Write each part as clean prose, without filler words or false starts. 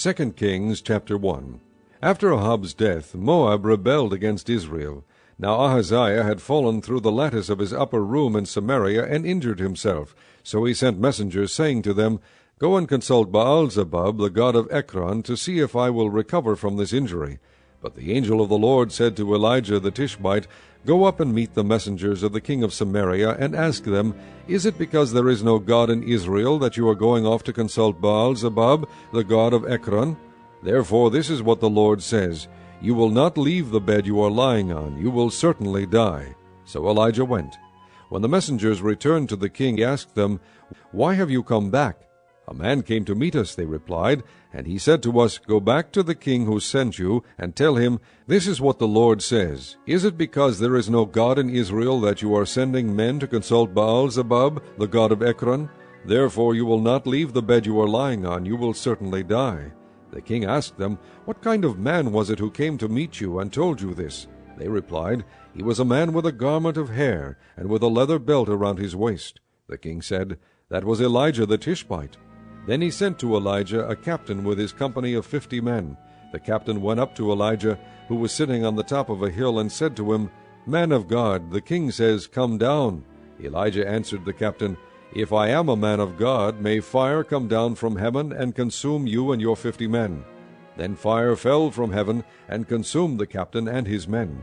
2 Kings chapter 1. After Ahab's death, Moab rebelled against Israel. Now Ahaziah had fallen through the lattice of his upper room in Samaria and injured himself. So he sent messengers, saying to them, Go and consult Baal-zebub, the god of Ekron, to see if I will recover from this injury. But the angel of the Lord said to Elijah the Tishbite, Go up and meet the messengers of the king of Samaria, and ask them, Is it because there is no God in Israel that you are going off to consult Baal-zebub, the god of Ekron? Therefore this is what the Lord says, You will not leave the bed you are lying on, you will certainly die. So Elijah went. When the messengers returned to the king, he asked them, Why have you come back? A man came to meet us, they replied, and he said to us, Go back to the king who sent you, and tell him, This is what the Lord says, Is it because there is no God in Israel that you are sending men to consult Baal-zebub, the god of Ekron? Therefore you will not leave the bed you are lying on, you will certainly die. The king asked them, What kind of man was it who came to meet you and told you this? They replied, He was a man with a garment of hair, and with a leather belt around his waist. The king said, That was Elijah the Tishbite. Then he sent to Elijah a captain with his company of 50 men. The captain went up to Elijah, who was sitting on the top of a hill, and said to him, Man of God, the king says, Come down. Elijah answered the captain, If I am a man of God, may fire come down from heaven and consume you and your 50 men. Then fire fell from heaven and consumed the captain and his men.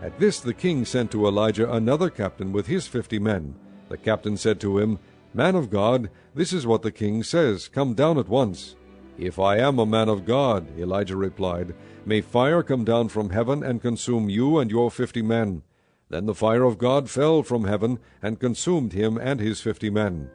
At this the king sent to Elijah another captain with his 50 men. The captain said to him, Man of God, this is what the king says, Come down at once. If I am a man of God, Elijah replied, may fire come down from heaven and consume you and your 50 men. Then the fire of God fell from heaven and consumed him and his 50 men.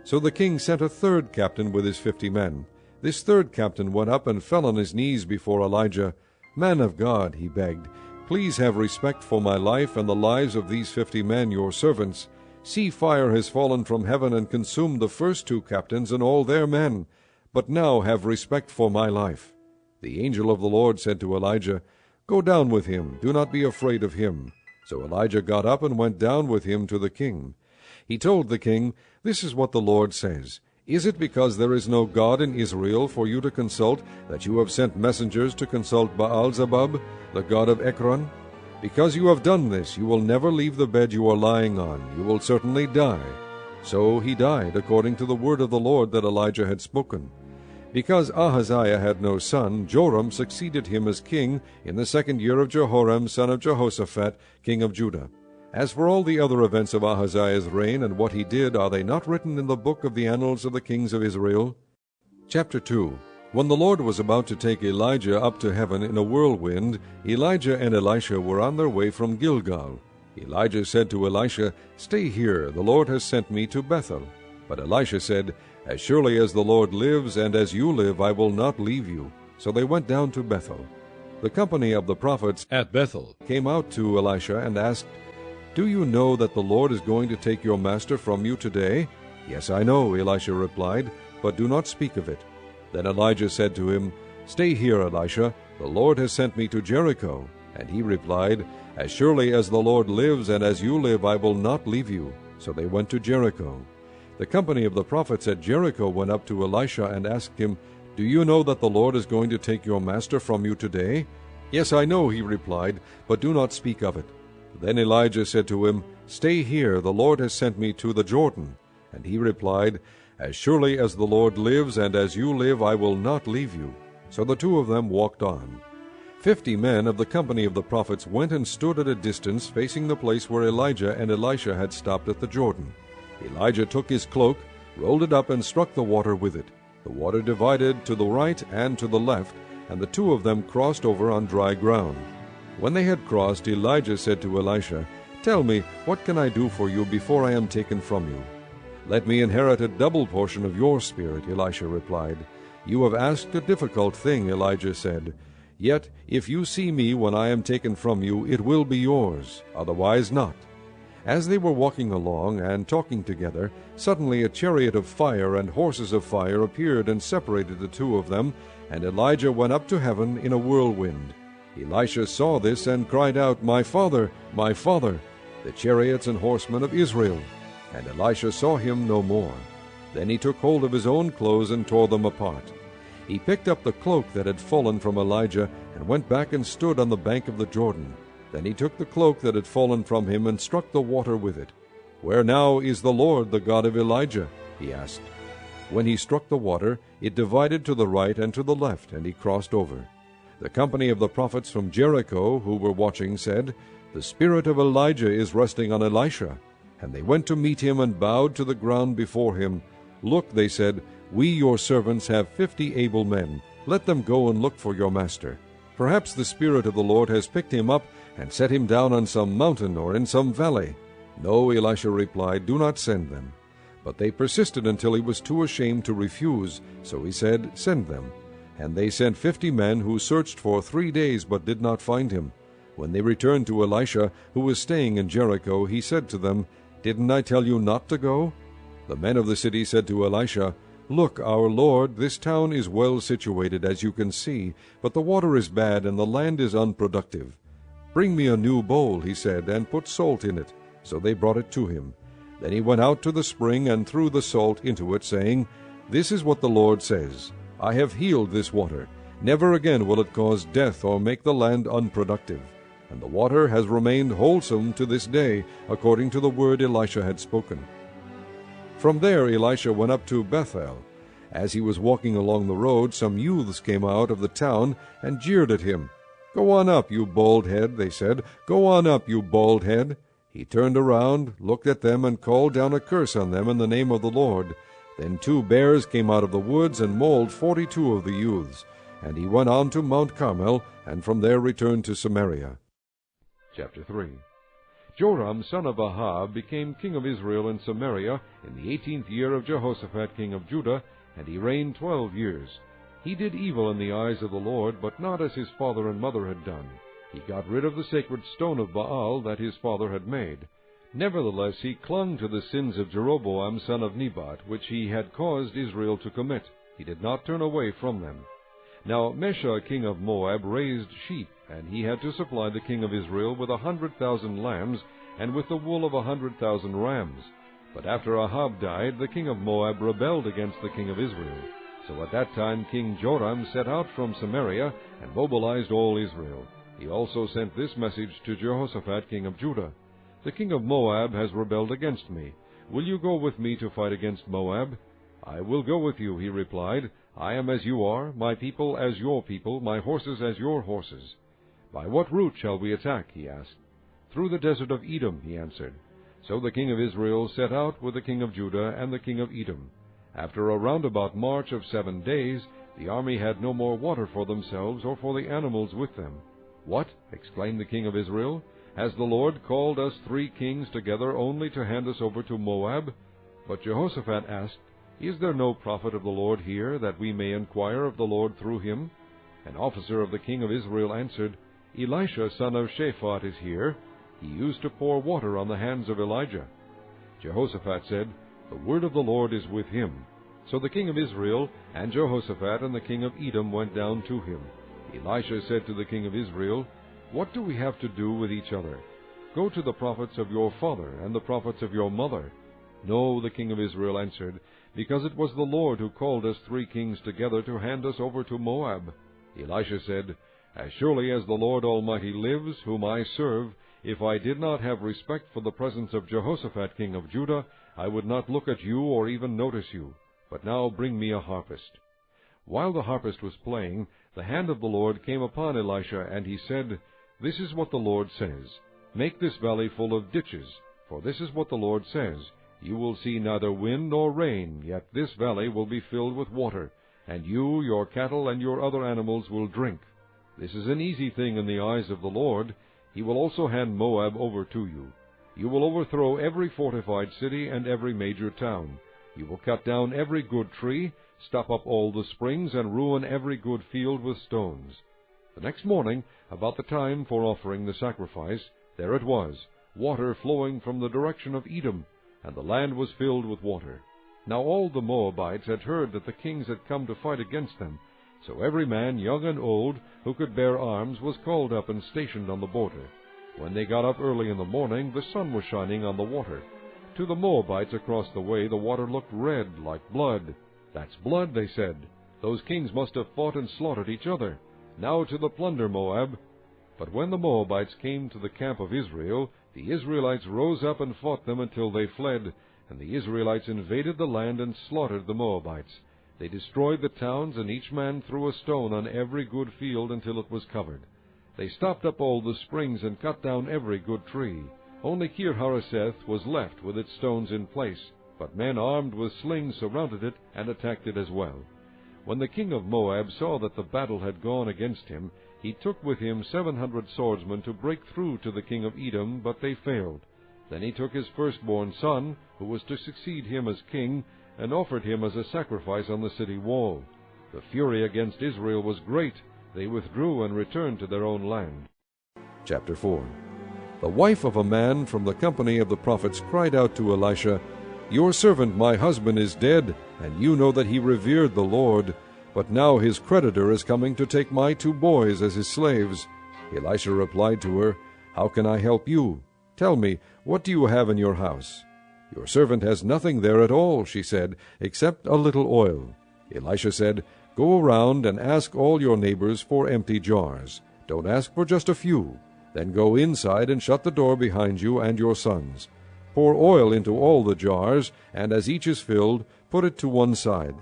So the king sent a third captain with his 50 men. This third captain went up and fell on his knees before Elijah. Man of God, he begged, please have respect for my life and the lives of these 50 men, your servants. See, fire has fallen from heaven and consumed the first 2 captains and all their men. But now have respect for my life. The angel of the Lord said to Elijah, Go down with him, do not be afraid of him. So Elijah got up and went down with him to the king. He told the king, This is what the Lord says. Is it because there is no God in Israel for you to consult, that you have sent messengers to consult Baal-zebub, the god of Ekron? Because you have done this, you will never leave the bed you are lying on. You will certainly die. So he died, according to the word of the Lord that Elijah had spoken. Because Ahaziah had no son, Joram succeeded him as king in the 2nd year of Jehoram, son of Jehoshaphat, king of Judah. As for all the other events of Ahaziah's reign and what he did, are they not written in the book of the annals of the kings of Israel? Chapter 2. When the Lord was about to take Elijah up to heaven in a whirlwind, Elijah and Elisha were on their way from Gilgal. Elijah said to Elisha, Stay here, the Lord has sent me to Bethel. But Elisha said, As surely as the Lord lives, and as you live, I will not leave you. So they went down to Bethel. The company of the prophets at Bethel came out to Elisha and asked, Do you know that the Lord is going to take your master from you today? Yes, I know, Elisha replied, but do not speak of it. Then Elijah said to him, Stay here, Elisha, the Lord has sent me to Jericho. And he replied, As surely as the Lord lives, and as you live, I will not leave you. So they went to Jericho. The company of the prophets at Jericho went up to Elisha and asked him, Do you know that the Lord is going to take your master from you today? Yes, I know, he replied, but do not speak of it. Then Elijah said to him, Stay here, the Lord has sent me to the Jordan. And he replied, As surely as the Lord lives, and as you live, I will not leave you. So the 2 of them walked on. 50 men of the company of the prophets went and stood at a distance, facing the place where Elijah and Elisha had stopped at the Jordan. Elijah took his cloak, rolled it up, and struck the water with it. The water divided to the right and to the left, and the 2 of them crossed over on dry ground. When they had crossed, Elijah said to Elisha, Tell me, what can I do for you before I am taken from you? Let me inherit a double portion of your spirit, Elisha replied. You have asked a difficult thing, Elijah said. Yet if you see me when I am taken from you, it will be yours, otherwise not. As they were walking along and talking together, suddenly a chariot of fire and horses of fire appeared and separated the 2 of them, and Elijah went up to heaven in a whirlwind. Elisha saw this and cried out, My father, the chariots and horsemen of Israel. And Elisha saw him no more. Then he took hold of his own clothes and tore them apart. He picked up the cloak that had fallen from Elijah, and went back and stood on the bank of the Jordan. Then he took the cloak that had fallen from him, and struck the water with it. "Where now is the Lord, the God of Elijah?" he asked. When he struck the water, it divided to the right and to the left, and he crossed over. The company of the prophets from Jericho, who were watching, said, "The spirit of Elijah is resting on Elisha." And they went to meet him, and bowed to the ground before him. "Look," they said, "we your servants have 50 able men. Let them go and look for your master. Perhaps the Spirit of the Lord has picked him up, and set him down on some mountain or in some valley." "No," Elisha replied, "do not send them." But they persisted until he was too ashamed to refuse. So he said, "Send them." And they sent 50 men, who searched for 3 days, but did not find him. When they returned to Elisha, who was staying in Jericho, he said to them, "Didn't I tell you not to go?" The men of the city said to Elisha, "Look, our lord, this town is well situated, as you can see, but the water is bad, and the land is unproductive." "Bring me a new bowl," he said, "and put salt in it." So they brought it to him. Then he went out to the spring, and threw the salt into it, saying, "This is what the Lord says, I have healed this water. Never again will it cause death or make the land unproductive." And the water has remained wholesome to this day, according to the word Elisha had spoken. From there Elisha went up to Bethel. As he was walking along the road, some youths came out of the town and jeered at him. "Go on up, you bald head," they said. "Go on up, you bald head." He turned around, looked at them, and called down a curse on them in the name of the Lord. Then 2 bears came out of the woods and mauled 42 of the youths. And he went on to Mount Carmel, and from there returned to Samaria. Chapter 3. Joram son of Ahab became king of Israel in Samaria in the 18th year of Jehoshaphat king of Judah, and he reigned 12 years. He did evil in the eyes of the Lord, but not as his father and mother had done. He got rid of the sacred stone of Baal that his father had made. Nevertheless he clung to the sins of Jeroboam son of Nebat, which he had caused Israel to commit. He did not turn away from them. Now Mesha king of Moab raised sheep, and he had to supply the king of Israel with 100,000 lambs, and with the wool of 100,000 rams. But after Ahab died, the king of Moab rebelled against the king of Israel. So at that time King Joram set out from Samaria, and mobilized all Israel. He also sent this message to Jehoshaphat king of Judah: "The king of Moab has rebelled against me. Will you go with me to fight against Moab?" "I will go with you," he replied. "I am as you are, my people as your people, my horses as your horses." "By what route shall we attack?" he asked. "Through the desert of Edom," he answered. So the king of Israel set out with the king of Judah and the king of Edom. After a roundabout march of 7 days, the army had no more water for themselves or for the animals with them. "What?" exclaimed the king of Israel. "Has the Lord called us 3 kings together only to hand us over to Moab?" But Jehoshaphat asked, "Is there no prophet of the Lord here, that we may inquire of the Lord through him?" An officer of the king of Israel answered, "Elisha son of Shaphat is here. He used to pour water on the hands of Elijah." Jehoshaphat said, "The word of the Lord is with him." So the king of Israel and Jehoshaphat and the king of Edom went down to him. Elisha said to the king of Israel, "What do we have to do with each other? Go to the prophets of your father and the prophets of your mother." "No," the king of Israel answered, "because it was the Lord who called us 3 kings together to hand us over to Moab." Elisha said, "As surely as the Lord Almighty lives, whom I serve, if I did not have respect for the presence of Jehoshaphat king of Judah, I would not look at you or even notice you. But now bring me a harpist." While the harpist was playing, the hand of the Lord came upon Elisha, and he said, "This is what the Lord says, Make this valley full of ditches, for this is what the Lord says, You will see neither wind nor rain, yet this valley will be filled with water, and you, your cattle, and your other animals will drink. This is an easy thing in the eyes of the Lord. He will also hand Moab over to you. You will overthrow every fortified city and every major town. You will cut down every good tree, stop up all the springs, and ruin every good field with stones." The next morning, about the time for offering the sacrifice, there it was, water flowing from the direction of Edom, and the land was filled with water. Now all the Moabites had heard that the kings had come to fight against them, so every man, young and old, who could bear arms, was called up and stationed on the border. When they got up early in the morning, the sun was shining on the water. To the Moabites across the way, the water looked red, like blood. "That's blood," they said. Those kings must have fought and slaughtered each other. Now to the plunder, Moab!" But when the Moabites came to the camp of Israel, the Israelites rose up and fought them until they fled, and the Israelites invaded the land and slaughtered the Moabites. They destroyed the towns, and each man threw a stone on every good field until it was covered. They stopped up all the springs and cut down every good tree. Only Kir-Hareseth was left with its stones in place, but men armed with slings surrounded it and attacked it as well. When the king of Moab saw that the battle had gone against him, he took with him 700 swordsmen to break through to the king of Edom, but they failed. Then he took his firstborn son, who was to succeed him as king, and offered him as a sacrifice on the city wall. The fury against Israel was great. They withdrew and returned to their own land. Chapter 4. The wife of a man from the company of the prophets cried out to Elisha, "Your servant my husband is dead, and you know that he revered the Lord. But now his creditor is coming to take my 2 boys as his slaves." Elisha replied to her, "How can I help you? Tell me, what do you have in your house?" "Your servant has nothing there at all," she said, "except a little oil." Elisha said, "Go around and ask all your neighbors for empty jars. Don't ask for just a few. Then go inside and shut the door behind you and your sons. Pour oil into all the jars, and as each is filled, put it to one side."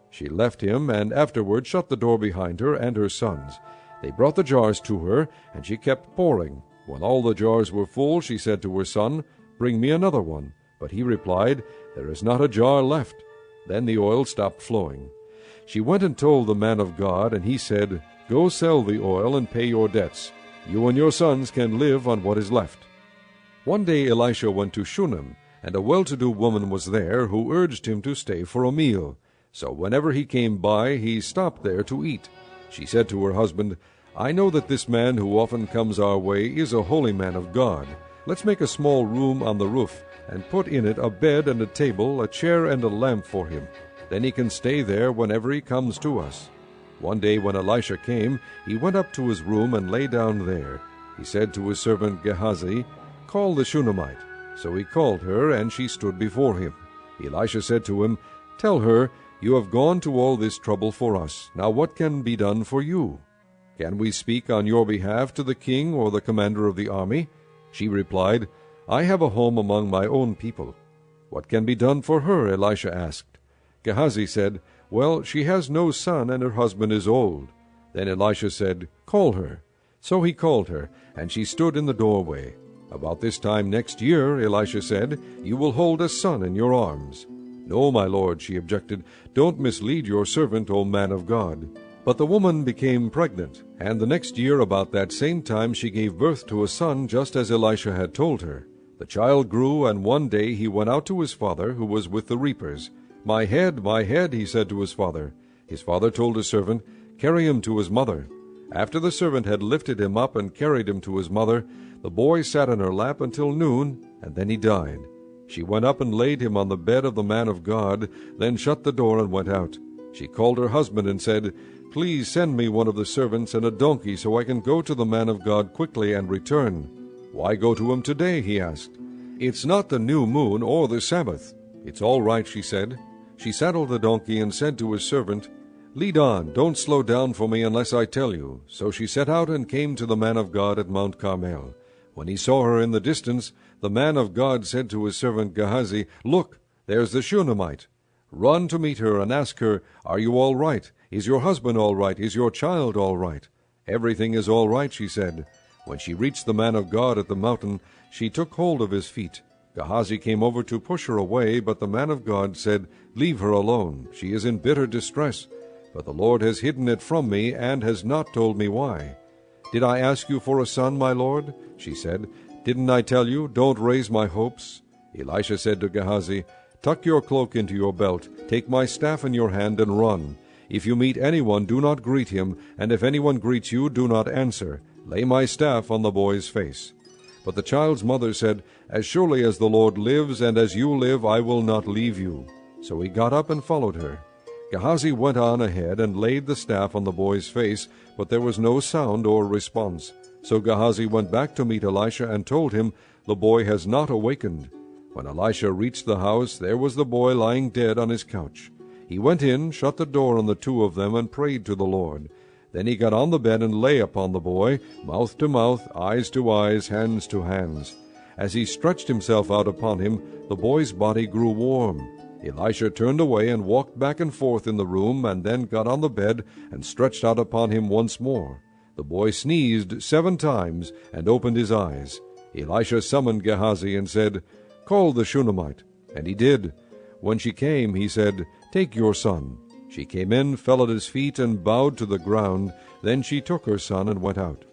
She left him, and afterward shut the door behind her and her sons. They brought the jars to her, and she kept pouring. When all the jars were full, she said to her son, "Bring me another one." But he replied, "There is not a jar left." Then the oil stopped flowing. She went and told the man of God, and he said, "Go sell the oil and pay your debts. You and your sons can live on what is left." One day Elisha went to Shunem, and a well-to-do woman was there who urged him to stay for a meal. So whenever he came by, he stopped there to eat. She said to her husband, "I know that this man who often comes our way is a holy man of God. Let's make a small room on the roof, and put in it a bed and a table, a chair and a lamp for him. Then he can stay there whenever he comes to us." One day when Elisha came, he went up to his room and lay down there. He said to his servant Gehazi, "Call the Shunammite." So he called her, and she stood before him. Elisha said to him, "Tell her, you have gone to all this trouble for us. Now what can be done for you? Can we speak on your behalf to the king or the commander of the army?" She replied, "I have a home among my own people." "What can be done for her?" Elisha asked. Gehazi said, "Well, she has no son, and her husband is old." Then Elisha said, "Call her." So he called her, and she stood in the doorway. "About this time next year," Elisha said, "you will hold a son in your arms." "No, my lord," she objected, "don't mislead your servant, O man of God." But the woman became pregnant, and the next year about that same time she gave birth to a son, just as Elisha had told her. The child grew, and one day he went out to his father, who was with the reapers. my head," he said to his father. His father told his servant, "Carry him to his mother." After the servant had lifted him up and carried him to his mother, the boy sat in her lap until noon, and then he died. She went up and laid him on the bed of the man of God, then shut the door and went out. She called her husband and said, "Please send me one of the servants and a donkey so I can go to the man of God quickly and return." "Why go to him today?" he asked. "It's not the new moon or the Sabbath." "It's all right," she said. She saddled the donkey and said to his servant, "Lead on, don't slow down for me unless I tell you." So she set out and came to the man of God at Mount Carmel. When he saw her in the distance, the man of God said to his servant Gehazi, "Look, there's the Shunammite. Run to meet her and ask her, 'Are you all right? Is your husband all right? Is your child all right?'" "Everything is all right," she said. When she reached the man of God at the mountain, she took hold of his feet. Gehazi came over to push her away, but the man of God said, "Leave her alone. She is in bitter distress. But the Lord has hidden it from me and has not told me why." "Did I ask you for a son, my lord?" she said. "Didn't I tell you, don't raise my hopes?" Elisha said to Gehazi, "Tuck your cloak into your belt, take my staff in your hand, and run. If you meet anyone, do not greet him, and if anyone greets you, do not answer. Lay my staff on the boy's face." But the child's mother said, "As surely as the Lord lives, and as you live, I will not leave you." So he got up and followed her. Gehazi went on ahead and laid the staff on the boy's face, but there was no sound or response. So Gehazi went back to meet Elisha and told him, "The boy has not awakened." When Elisha reached the house, there was the boy lying dead on his couch. He went in, shut the door on the two of them, and prayed to the Lord. Then he got on the bed and lay upon the boy, mouth to mouth, eyes to eyes, hands to hands. As he stretched himself out upon him, the boy's body grew warm. Elisha turned away and walked back and forth in the room, and then got on the bed and stretched out upon him once more. The boy sneezed 7 times and opened his eyes. Elisha summoned Gehazi and said, "Call the Shunammite." And he did. When she came, he said, "Take your son." She came in, fell at his feet, and bowed to the ground. Then she took her son and went out.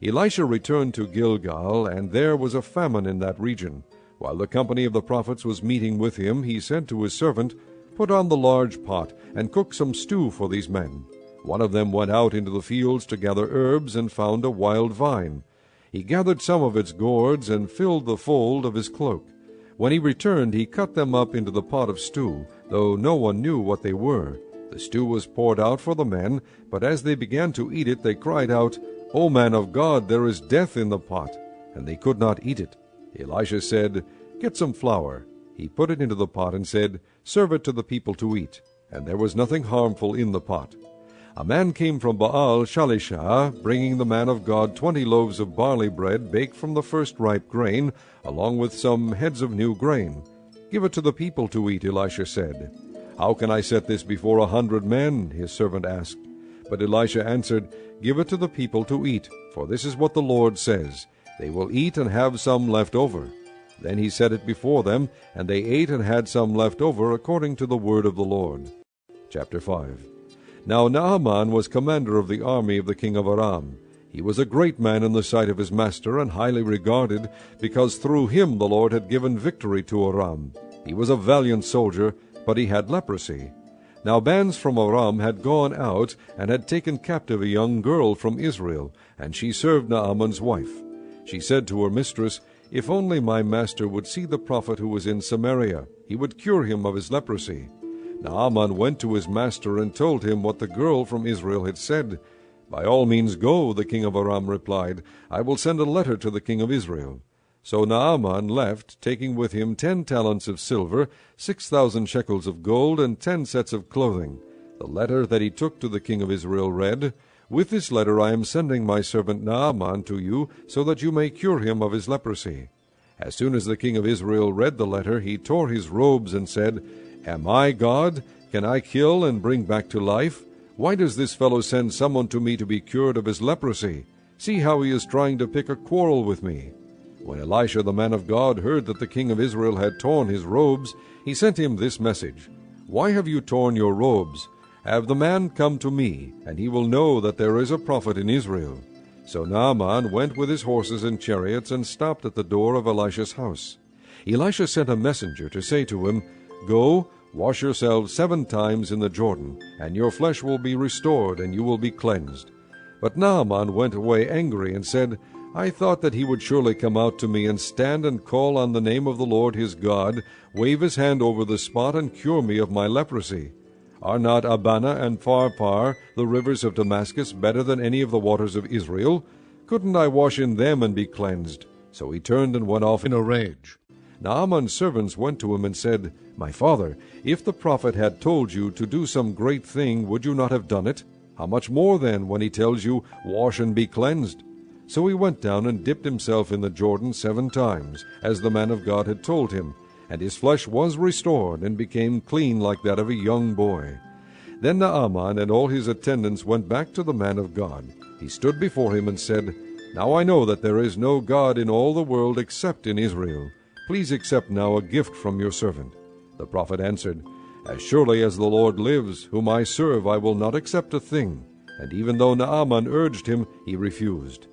Elisha returned to Gilgal, and there was a famine in that region. While the company of the prophets was meeting with him, he said to his servant, "Put on the large pot, and cook some stew for these men." One of them went out into the fields to gather herbs, and found a wild vine. He gathered some of its gourds, and filled the fold of his cloak. When he returned, he cut them up into the pot of stew, though no one knew what they were. The stew was poured out for the men, but as they began to eat it, they cried out, "O man of God, there is death in the pot," and they could not eat it. Elisha said, "Get some flour." He put it into the pot and said, "Serve it to the people to eat." And there was nothing harmful in the pot. A man came from Baal Shalisha, bringing the man of God 20 loaves of barley bread baked from the first ripe grain, along with some heads of new grain. "Give it to the people to eat," Elisha said. "How can I set this before 100 men?" his servant asked. But Elisha answered, "Give it to the people to eat, for this is what the Lord says, they will eat and have some left over." Then he set it before them, and they ate and had some left over, according to the word of the Lord. Chapter 5. Now Naaman was commander of the army of the king of Aram. He was a great man in the sight of his master, and highly regarded, because through him the Lord had given victory to Aram. He was a valiant soldier, but he had leprosy. Now bands from Aram had gone out, and had taken captive a young girl from Israel, and she served Naaman's wife. She said to her mistress, "If only my master would see the prophet who is in Samaria, he would cure him of his leprosy." Naaman went to his master and told him what the girl from Israel had said. "By all means go," the king of Aram replied. "I will send a letter to the king of Israel." So Naaman left, taking with him 10 talents of silver, 6,000 shekels of gold, and 10 sets of clothing. The letter that he took to the king of Israel read, "With this letter I am sending my servant Naaman to you, so that you may cure him of his leprosy." As soon as the king of Israel read the letter, he tore his robes and said, "Am I God? Can I kill and bring back to life? Why does this fellow send someone to me to be cured of his leprosy? See how he is trying to pick a quarrel with me." When Elisha the man of God heard that the king of Israel had torn his robes, he sent him this message, "Why have you torn your robes? Have the man come to me, and he will know that there is a prophet in Israel." So Naaman went with his horses and chariots, and stopped at the door of Elisha's house. Elisha sent a messenger to say to him, "Go, wash yourselves 7 times in the Jordan, and your flesh will be restored, and you will be cleansed." But Naaman went away angry, and said, "I thought that he would surely come out to me and stand and call on the name of the Lord his God, wave his hand over the spot, and cure me of my leprosy. Are not Abana and Pharpar, the rivers of Damascus, better than any of the waters of Israel? Couldn't I wash in them and be cleansed?" So he turned and went off in a rage. Naaman's servants went to him and said, "My father, if the prophet had told you to do some great thing, would you not have done it? How much more then, when he tells you, 'Wash and be cleansed'?" So he went down and dipped himself in the Jordan 7 times, as the man of God had told him, and his flesh was restored, and became clean like that of a young boy. Then Naaman and all his attendants went back to the man of God. He stood before him and said, "Now I know that there is no God in all the world except in Israel. Please accept now a gift from your servant." The prophet answered, "As surely as the Lord lives, whom I serve, I will not accept a thing." And even though Naaman urged him, he refused.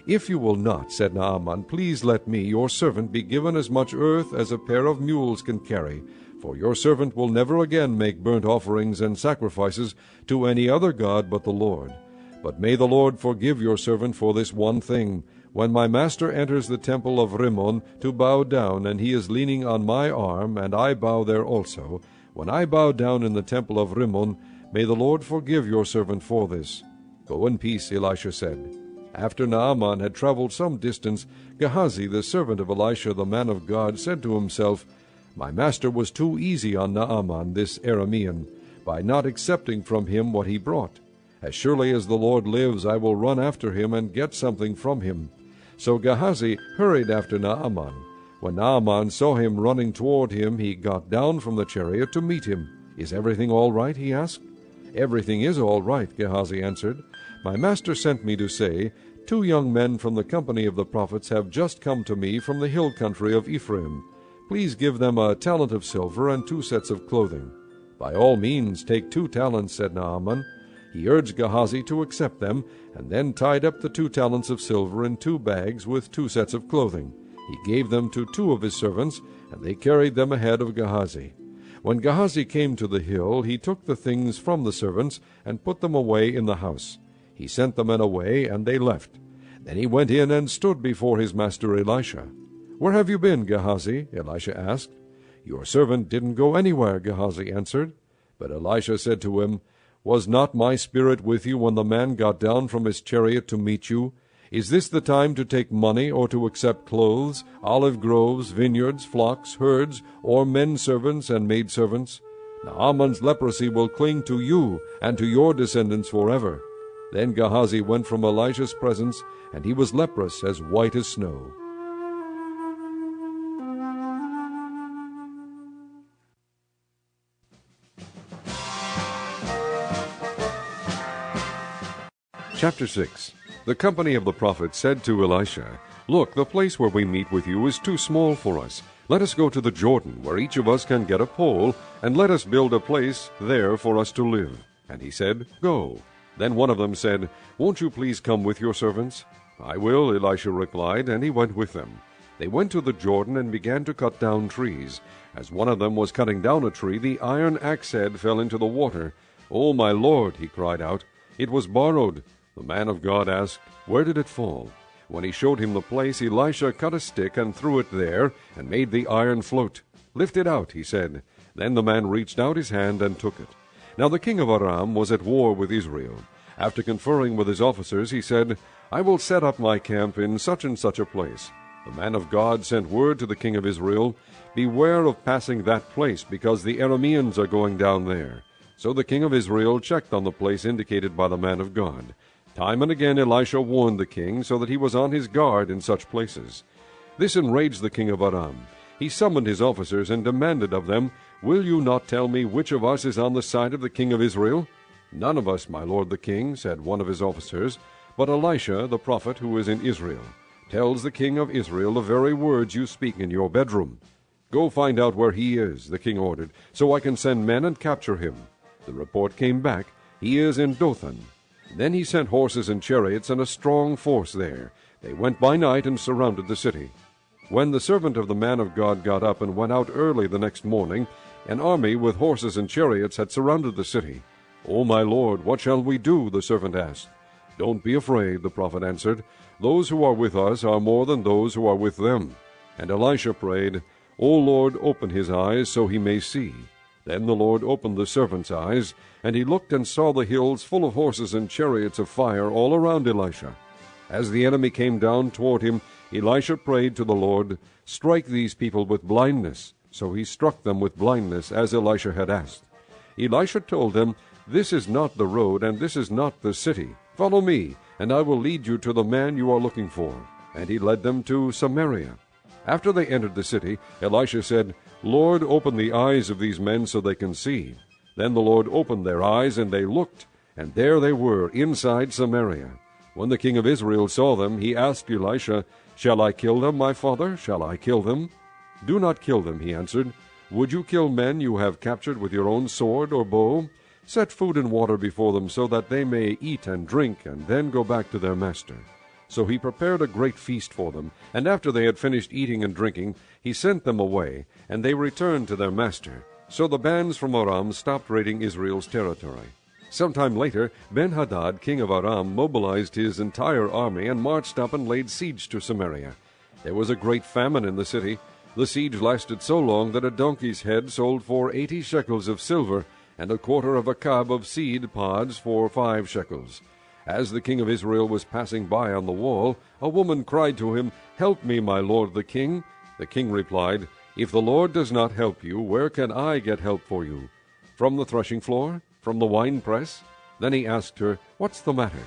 "If you will not," said Naaman, "please let me, your servant, be given as much earth as a pair of mules can carry, for your servant will never again make burnt offerings and sacrifices to any other god but the Lord. But may the Lord forgive your servant for this one thing. When my master enters the temple of Rimmon to bow down, and he is leaning on my arm, and I bow there also, when I bow down in the temple of Rimmon, may the Lord forgive your servant for this." "Go in peace," Elisha said. After Naaman had traveled some distance, Gehazi, the servant of Elisha the man of God, said to himself, "My master was too easy on Naaman, this Aramean. by not accepting from him what he brought. As surely as the Lord lives, I will run after him and get something from him." So Gehazi hurried after Naaman. When Naaman saw him running toward him, he got down from the chariot to meet him. "Is everything all right?" he asked. "Everything is all right," Gehazi answered. "My master sent me to say, 2 young men from the company of the prophets have just come to me from the hill country of Ephraim. Please give them a talent of silver and 2 sets of clothing." "By all means, take 2 talents," said Naaman. He urged Gehazi to accept them, and then tied up the 2 talents of silver in 2 bags with 2 sets of clothing. He gave them to 2 of his servants, and they carried them ahead of Gehazi. When Gehazi came to the hill, he took the things from the servants and put them away in the house. He sent the men away, and they left. Then he went in and stood before his master Elisha. "Where have you been, Gehazi?" Elisha asked. "Your servant didn't go anywhere," Gehazi answered. But Elisha said to him, "Was not my spirit with you when the man got down from his chariot to meet you? Is this the time to take money or to accept clothes, olive groves, vineyards, flocks, herds, or men servants and maidservants? Naaman's leprosy will cling to you and to your descendants forever." Then Gehazi went from Elisha's presence, and he was leprous as white as snow. Chapter 6. The company of the prophets said to Elisha, "Look, the place where we meet with you is too small for us. Let us go to the Jordan, where each of us can get a pole, and let us build a place there for us to live." And he said, "Go." Then one of them said, "Won't you please come with your servants?" "I will," Elisha replied, and he went with them. They went to the Jordan and began to cut down trees. As one of them was cutting down a tree, the iron axe head fell into the water. "Oh, my Lord," he cried out, "it was borrowed." The man of God asked, "Where did it fall?" When he showed him the place, Elisha cut a stick and threw it there, and made the iron float. "Lift it out," he said. Then the man reached out his hand and took it. Now the king of Aram was at war with Israel. After conferring with his officers, he said, "I will set up my camp in such and such a place." The man of God sent word to the king of Israel, "Beware of passing that place, because the Arameans are going down there." So the king of Israel checked on the place indicated by the man of God. Time and again Elisha warned the king, so that he was on his guard in such places. This enraged the king of Aram. He summoned his officers and demanded of them, "Will you not tell me which of us is on the side of the king of Israel?" "None of us, my lord the king," said one of his officers, "but Elisha, the prophet who is in Israel, tells the king of Israel the very words you speak in your bedroom." "Go find out where he is," the king ordered, "so I can send men and capture him." The report came back, "He is in Dothan." Then he sent horses and chariots and a strong force there. They went by night and surrounded the city. When the servant of the man of God got up and went out early the next morning, an army with horses and chariots had surrounded the city. "Oh, my lord, what shall we do?" the servant asked. "Don't be afraid," the prophet answered. "Those who are with us are more than those who are with them." And Elisha prayed, "O Lord, open his eyes so he may see." Then the Lord opened the servant's eyes, and he looked and saw the hills full of horses and chariots of fire all around Elisha. As the enemy came down toward him, Elisha prayed to the Lord, "Strike these people with blindness." So he struck them with blindness, as Elisha had asked. Elisha told them, "This is not the road, and this is not the city. Follow me, and I will lead you to the man you are looking for." And he led them to Samaria. After they entered the city, Elisha said, "Lord, open the eyes of these men so they can see." Then the Lord opened their eyes, and they looked, and there they were, inside Samaria. When the king of Israel saw them, he asked Elisha, "Shall I kill them, my father? Shall I kill them?" "Do not kill them," he answered. "Would you kill men you have captured with your own sword or bow? Set food and water before them, so that they may eat and drink, and then go back to their master." So he prepared a great feast for them, and after they had finished eating and drinking, he sent them away, and they returned to their master. So the bands from Aram stopped raiding Israel's territory. Sometime later, Ben-Hadad, king of Aram, mobilized his entire army and marched up and laid siege to Samaria. There was a great famine in the city. The siege lasted so long that a donkey's head sold for 80 shekels of silver, and a quarter of a cab of seed pods for 5 shekels. As the king of Israel was passing by on the wall, a woman cried to him, "Help me, my lord the king." The king replied, "If the Lord does not help you, where can I get help for you?" From the threshing floor? From the winepress? Then he asked her, What's the matter?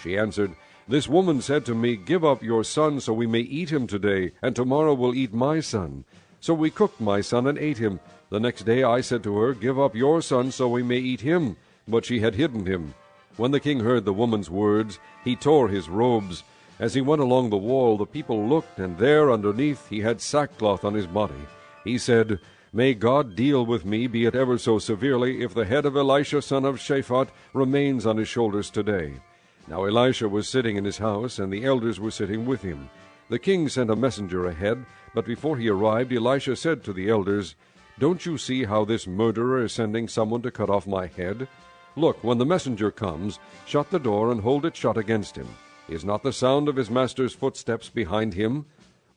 She answered, This woman said to me, Give up your son, so we may eat him today, and tomorrow we'll eat my son. So we cooked my son and ate him. The next day I said to her, Give up your son, so we may eat him. But she had hidden him. When the king heard the woman's words, he tore his robes. As he went along the wall, the people looked, and there underneath he had sackcloth on his body. He said, May God deal with me, be it ever so severely, if the head of Elisha son of Shaphat remains on his shoulders today. Now Elisha was sitting in his house, and the elders were sitting with him. The king sent a messenger ahead, but before he arrived, Elisha said to the elders, Don't you see how this murderer is sending someone to cut off my head? Look, when the messenger comes, shut the door and hold it shut against him. Is not the sound of his master's footsteps behind him?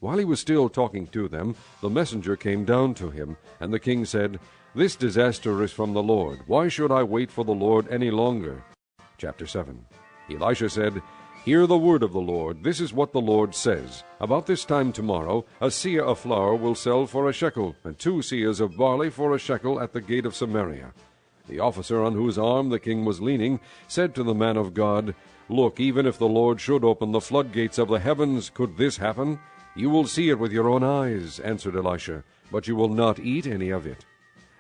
While he was still talking to them, the messenger came down to him, and the king said, This disaster is from the Lord. Why should I wait for the Lord any longer? Chapter 7. Elisha said, Hear the word of the Lord. This is what the Lord says. About this time tomorrow, a seah of flour will sell for a shekel, and 2 seahs of barley for a shekel at the gate of Samaria. The officer on whose arm the king was leaning said to the man of God, Look, even if the Lord should open the floodgates of the heavens, could this happen? You will see it with your own eyes, answered Elisha, but you will not eat any of it.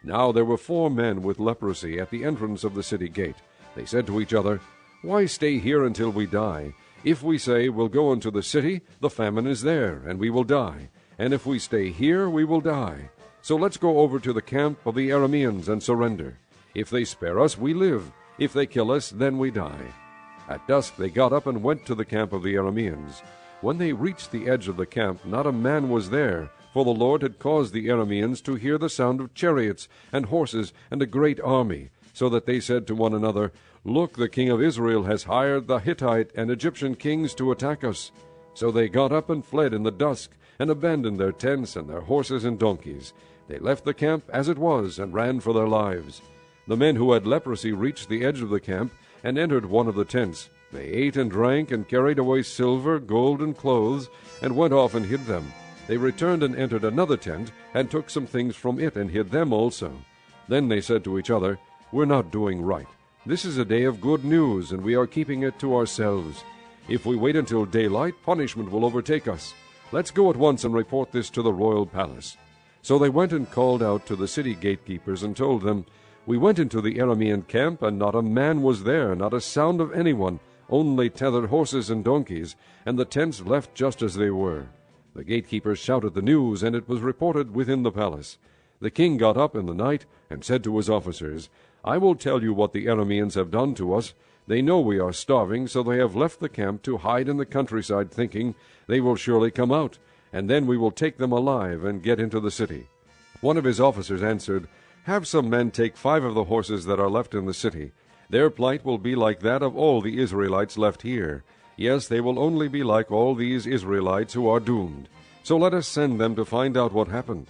Now there were 4 men with leprosy at the entrance of the city gate. They said to each other, Why stay here until we die? If we say, We'll go into the city, the famine is there, and we will die. And if we stay here, we will die. So let's go over to the camp of the Arameans and surrender. If they spare us, we live. If they kill us, then we die. At dusk they got up and went to the camp of the Arameans. When they reached the edge of the camp, not a man was there, for the Lord had caused the Arameans to hear the sound of chariots and horses and a great army, so that they said to one another, Look, the king of Israel has hired the Hittite and Egyptian kings to attack us. So they got up and fled in the dusk, and abandoned their tents and their horses and donkeys. They left the camp as it was, and ran for their lives. The men who had leprosy reached the edge of the camp, and entered one of the tents. They ate and drank, and carried away silver, gold, and clothes, and went off and hid them. They returned and entered another tent, and took some things from it, and hid them also. Then they said to each other, We're not doing right. This is a day of good news, and we are keeping it to ourselves. If we wait until daylight, punishment will overtake us. Let's go at once and report this to the royal palace. So they went and called out to the city gatekeepers, and told them, We went into the Aramean camp, and not a man was there, not a sound of anyone, only tethered horses and donkeys, and the tents left just as they were. The gatekeepers shouted the news, and it was reported within the palace. The king got up in the night, and said to his officers, I will tell you what the Arameans have done to us. They know we are starving, so they have left the camp to hide in the countryside, thinking, They will surely come out, and then we will take them alive and get into the city. One of his officers answered, Have some men take 5 of the horses that are left in the city. Their plight will be like that of all the Israelites left here. Yes, they will only be like all these Israelites who are doomed. So let us send them to find out what happened.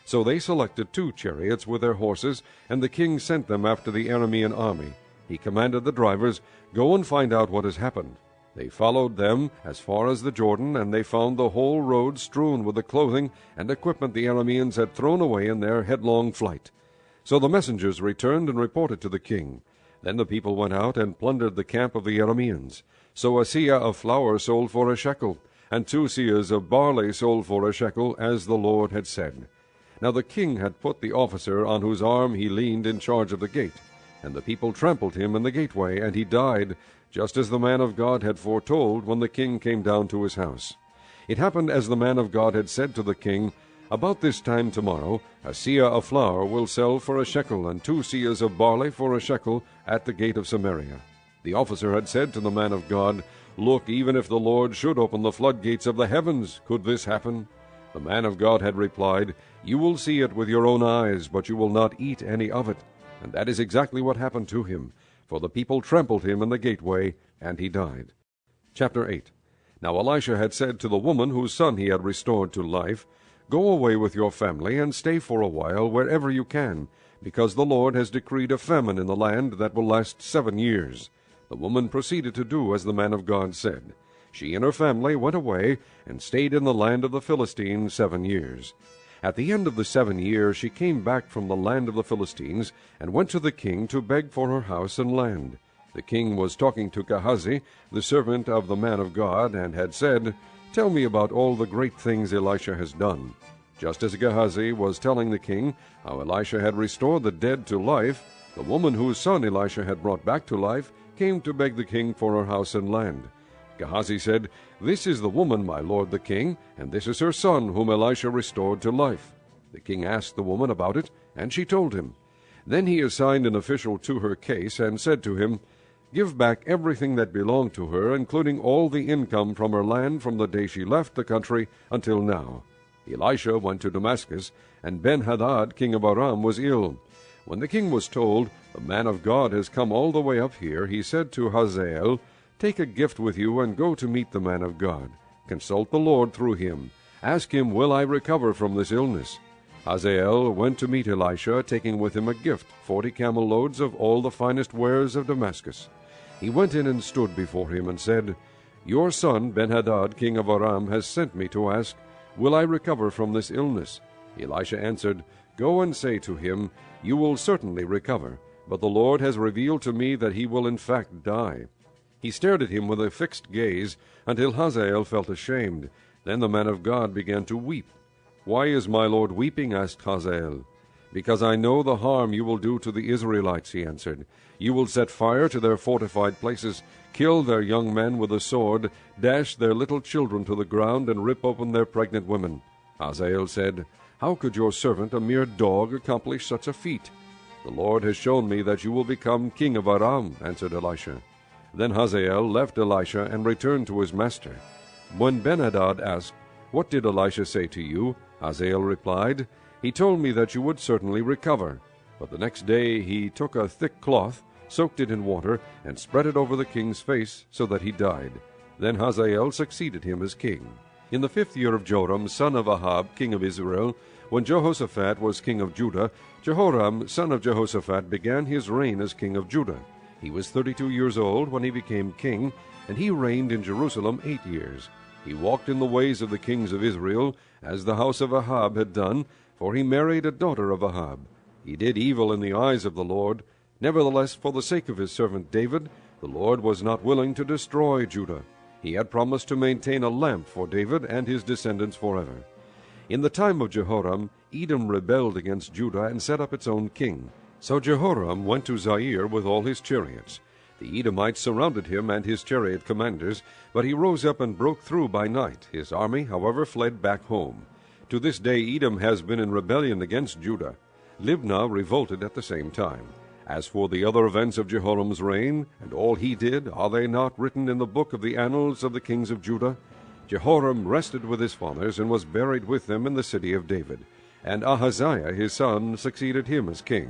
So they selected 2 chariots with their horses, and the king sent them after the Aramean army. He commanded the drivers, Go and find out what has happened. They followed them as far as the Jordan, and they found the whole road strewn with the clothing and equipment the Arameans had thrown away in their headlong flight. So the messengers returned and reported to the king. Then the people went out and plundered the camp of the Arameans. So a seah of flour sold for a shekel, and 2 seahs of barley sold for a shekel, as the Lord had said. Now the king had put the officer on whose arm he leaned in charge of the gate. And the people trampled him in the gateway, and he died, just as the man of God had foretold when the king came down to his house. It happened as the man of God had said to the king, About this time tomorrow a seah of flour will sell for a shekel, and 2 seahs of barley for a shekel at the gate of Samaria. The officer had said to the man of God, Look, even if the Lord should open the floodgates of the heavens, could this happen? The man of God had replied, You will see it with your own eyes, but you will not eat any of it. And that is exactly what happened to him, for the people trampled him in the gateway, and he died. Chapter 8. Now Elisha had said to the woman whose son he had restored to life, Go away with your family, and stay for a while wherever you can, because the Lord has decreed a famine in the land that will last 7 years. The woman proceeded to do as the man of God said. She and her family went away, and stayed in the land of the Philistines 7 years. At the end of the 7 years she came back from the land of the Philistines, and went to the king to beg for her house and land. The king was talking to Gehazi, the servant of the man of God, and had said, "Tell me about all the great things Elisha has done." Just as Gehazi was telling the king how Elisha had restored the dead to life, the woman whose son Elisha had brought back to life came to beg the king for her house and land. Gehazi said, "This is the woman, my lord the king, and this is her son whom Elisha restored to life." The king asked the woman about it, and she told him. Then he assigned an official to her case, and said to him, "Give back everything that belonged to her, including all the income from her land from the day she left the country until now." Elisha went to Damascus, and Ben-Hadad, king of Aram, was ill. When the king was told, "The man of God has come all the way up here," he said to Hazael, "Take a gift with you and go to meet the man of God. Consult the Lord through him. Ask him, 'Will I recover from this illness?'" Hazael went to meet Elisha, taking with him a gift, 40 camel loads of all the finest wares of Damascus. He went in and stood before him and said, "Your son Ben-Hadad, king of Aram, has sent me to ask, 'Will I recover from this illness?'" Elisha answered, "Go and say to him, 'You will certainly recover, but the Lord has revealed to me that he will in fact die.'" He stared at him with a fixed gaze until Hazael felt ashamed. Then the man of God began to weep. "Why is my lord weeping?" asked Hazael. "Because I know the harm you will do to the Israelites," he answered. "You will set fire to their fortified places, kill their young men with a sword, dash their little children to the ground, and rip open their pregnant women." Hazael said, "How could your servant, a mere dog, accomplish such a feat?" "The Lord has shown me that you will become king of Aram," answered Elisha. Then Hazael left Elisha and returned to his master. When Ben-Hadad asked, "What did Elisha say to you?" Hazael replied, "He told me that you would certainly recover." But the next day he took a thick cloth, soaked it in water, and spread it over the king's face, so that he died. Then Hazael succeeded him as king. In the 5th year of Joram, son of Ahab, king of Israel, when Jehoshaphat was king of Judah, Jehoram, son of Jehoshaphat, began his reign as king of Judah. He was 32 years old when he became king, and he reigned in Jerusalem 8 years. He walked in the ways of the kings of Israel, as the house of Ahab had done, for he married a daughter of Ahab. He did evil in the eyes of the Lord. Nevertheless, for the sake of his servant David, the Lord was not willing to destroy Judah. He had promised to maintain a lamp for David and his descendants forever. In the time of Jehoram, Edom rebelled against Judah and set up its own king. So Jehoram went to Zair with all his chariots. The Edomites surrounded him and his chariot commanders, but he rose up and broke through by night. His army, however, fled back home. To this day Edom has been in rebellion against Judah. Libnah revolted at the same time. As for the other events of Jehoram's reign, and all he did, are they not written in the book of the annals of the kings of Judah? Jehoram rested with his fathers, and was buried with them in the city of David. And Ahaziah his son succeeded him as king.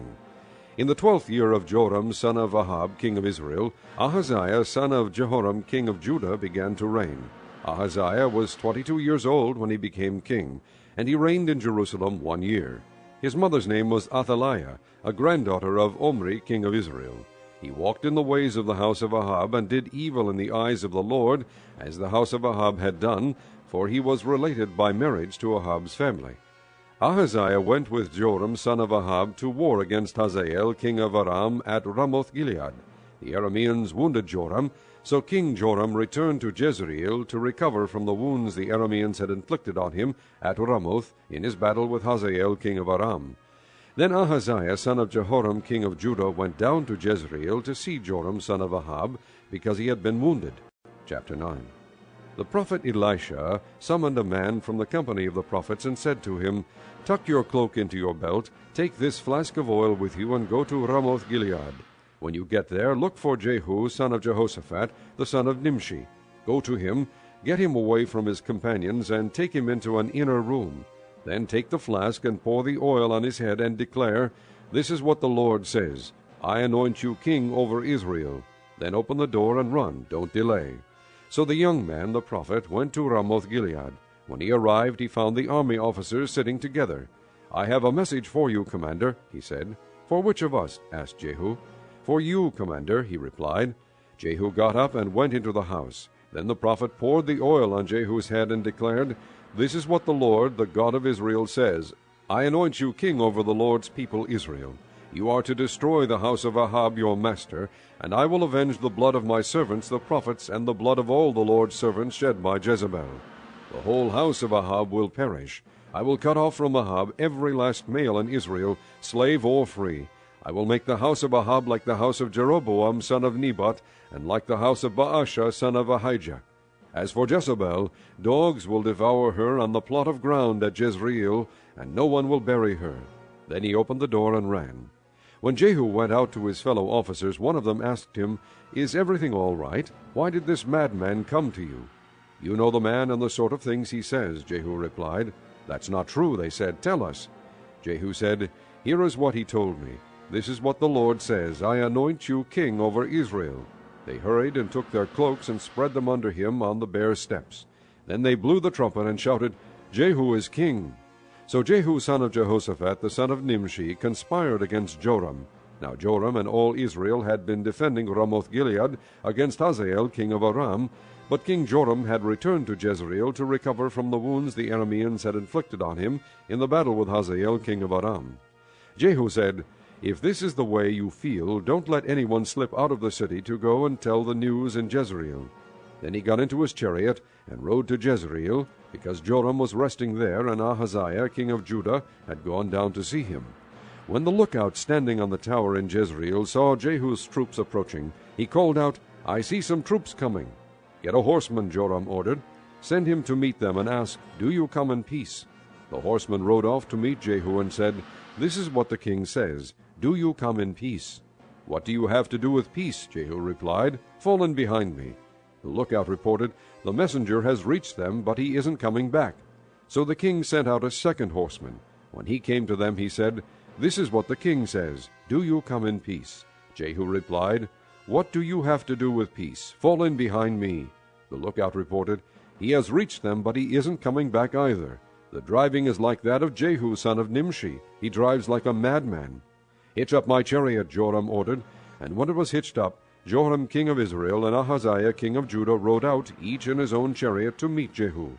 In the 12th year of Joram son of Ahab king of Israel, Ahaziah son of Jehoram king of Judah began to reign. Ahaziah was 22 years old when he became king, and he reigned in Jerusalem 1 year. His mother's name was Athaliah, a granddaughter of Omri king of Israel. He walked in the ways of the house of Ahab, and did evil in the eyes of the Lord, as the house of Ahab had done, for he was related by marriage to Ahab's family. Ahaziah went with Joram son of Ahab to war against Hazael king of Aram at Ramoth-Gilead. The Arameans wounded Joram, so King Joram returned to Jezreel to recover from the wounds the Arameans had inflicted on him at Ramoth in his battle with Hazael king of Aram. Then Ahaziah son of Jehoram king of Judah went down to Jezreel to see Joram son of Ahab, because he had been wounded. Chapter 9. The prophet Elisha summoned a man from the company of the prophets and said to him, "Tuck your cloak into your belt, take this flask of oil with you, and go to Ramoth-Gilead. When you get there, look for Jehu son of Jehoshaphat, the son of Nimshi. Go to him, get him away from his companions, and take him into an inner room. Then take the flask and pour the oil on his head, and declare, 'This is what the Lord says, I anoint you king over Israel.' Then open the door and run, don't delay." So the young man, the prophet, went to Ramoth-Gilead. When he arrived, he found the army officers sitting together. "I have a message for you, commander," he said. "For which of us?" asked Jehu. "For you, commander," he replied. Jehu got up and went into the house. Then the prophet poured the oil on Jehu's head and declared, This is what the Lord, the God of Israel, says, I anoint you king over the Lord's people Israel. You are to destroy the house of Ahab your master, and I will avenge the blood of my servants the prophets, and the blood of all the Lord's servants shed by Jezebel. The whole house of Ahab will perish. I will cut off from Ahab every last male in Israel, slave or free. I will make the house of Ahab like the house of Jeroboam son of Nebat, and like the house of Baasha son of Ahijah. As for Jezebel, dogs will devour her on the plot of ground at Jezreel, and no one will bury her. Then he opened the door and ran. When Jehu went out to his fellow officers, one of them asked him, Is everything all right? Why did this madman come to you? You know the man and the sort of things he says, Jehu replied. That's not true, they said. Tell us. Jehu said, Here is what he told me. This is what the Lord says, I anoint you king over Israel. They hurried and took their cloaks and spread them under him on the bare steps. Then they blew the trumpet and shouted, Jehu is king. So Jehu son of Jehoshaphat, the son of Nimshi, conspired against Joram. Now Joram and all Israel had been defending Ramoth-Gilead against Hazael king of Aram, but King Joram had returned to Jezreel to recover from the wounds the Arameans had inflicted on him in the battle with Hazael king of Aram. Jehu said, If this is the way you feel, don't let anyone slip out of the city to go and tell the news in Jezreel. Then he got into his chariot and rode to Jezreel, because Joram was resting there, and Ahaziah king of Judah had gone down to see him. When the lookout standing on the tower in Jezreel saw Jehu's troops approaching, he called out, I see some troops coming. Get a horseman, Joram ordered. Send him to meet them and ask, Do you come in peace? The horseman rode off to meet Jehu and said, This is what the king says, Do you come in peace? What do you have to do with peace? Jehu replied, Fall in behind me. The lookout reported, The messenger has reached them, but he isn't coming back. So the king sent out a second horseman. When he came to them, he said, This is what the king says, Do you come in peace? Jehu replied, What do you have to do with peace? Fall in behind me. The lookout reported, He has reached them, but he isn't coming back either. The driving is like that of Jehu son of Nimshi. He drives like a madman. Hitch up my chariot, Joram ordered. And when it was hitched up, Joram king of Israel and Ahaziah king of Judah rode out, each in his own chariot, to meet Jehu.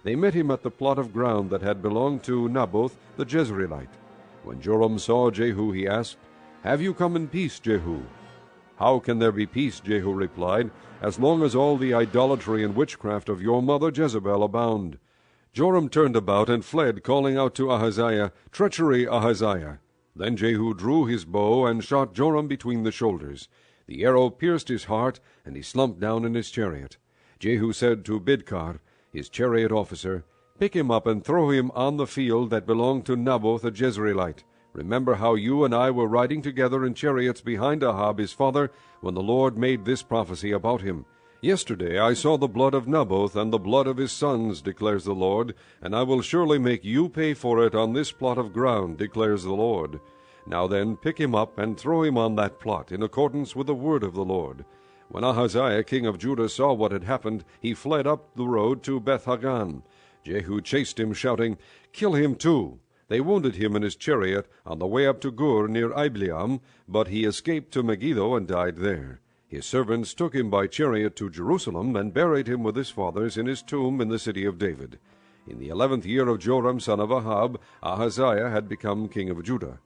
They met him at the plot of ground that had belonged to Naboth the Jezreelite. When Joram saw Jehu, he asked, Have you come in peace, Jehu? How can there be peace, Jehu replied, as long as all the idolatry and witchcraft of your mother Jezebel abound? Joram turned about and fled, calling out to Ahaziah, Treachery, Ahaziah! Then Jehu drew his bow and shot Joram between the shoulders. The arrow pierced his heart, and he slumped down in his chariot. Jehu said to Bidkar, his chariot officer, Pick him up and throw him on the field that belonged to Naboth the Jezreelite. Remember how you and I were riding together in chariots behind Ahab his father, when the Lord made this prophecy about him. Yesterday I saw the blood of Naboth and the blood of his sons, declares the Lord, and I will surely make you pay for it on this plot of ground, declares the Lord. Now then, pick him up and throw him on that plot, in accordance with the word of the Lord. When Ahaziah king of Judah saw what had happened, he fled up the road to Beth-Hagan. Jehu chased him, shouting, Kill him too! They wounded him in his chariot on the way up to Gur near Ibleam, but he escaped to Megiddo and died there. His servants took him by chariot to Jerusalem and buried him with his fathers in his tomb in the city of David. In the 11th year of Joram son of Ahab, Ahaziah had become king of Judah.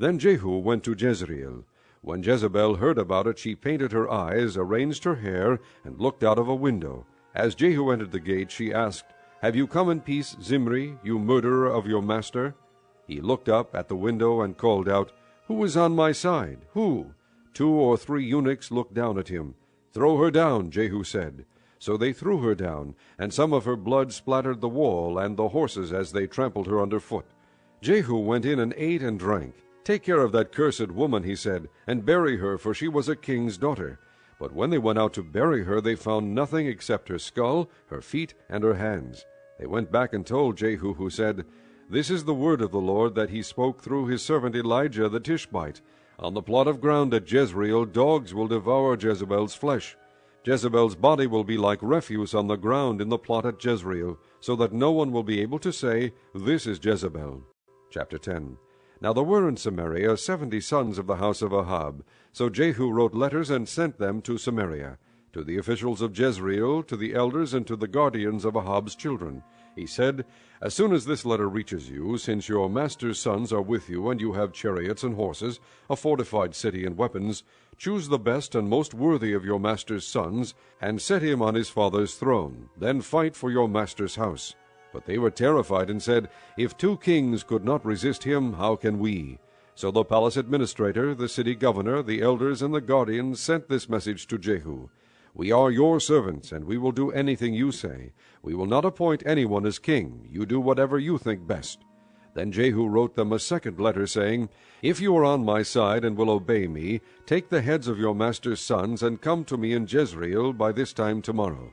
Then Jehu went to Jezreel. When Jezebel heard about it, she painted her eyes, arranged her hair, and looked out of a window. As Jehu entered the gate, she asked, Have you come in peace, Zimri, you murderer of your master? He looked up at the window and called out, Who is on my side? Who? 2 or 3 eunuchs looked down at him. Throw her down, Jehu said. So they threw her down, and some of her blood splattered the wall and the horses as they trampled her underfoot. Jehu went in and ate and drank. Take care of that cursed woman, he said, and bury her, for she was a king's daughter. But when they went out to bury her, they found nothing except her skull, her feet, and her hands. They went back and told Jehu, who said, This is the word of the Lord that he spoke through his servant Elijah the Tishbite. On the plot of ground at Jezreel, dogs will devour Jezebel's flesh. Jezebel's body will be like refuse on the ground in the plot at Jezreel, so that no one will be able to say, This is Jezebel. Chapter 10. Now there were in Samaria 70 sons of the house of Ahab. So Jehu wrote letters and sent them to Samaria. to the officials of Jezreel, to the elders, and to the guardians of Ahab's children. He said, As soon as this letter reaches you, since your master's sons are with you, and you have chariots and horses, a fortified city and weapons, choose the best and most worthy of your master's sons, and set him on his father's throne. Then fight for your master's house. But they were terrified and said, If 2 kings could not resist him, how can we? So the palace administrator, the city governor, the elders, and the guardians sent this message to Jehu. We are your servants, and we will do anything you say. We will not appoint anyone as king. You do whatever you think best. Then Jehu wrote them a second letter, saying, If you are on my side and will obey me, take the heads of your master's sons, and come to me in Jezreel by this time tomorrow.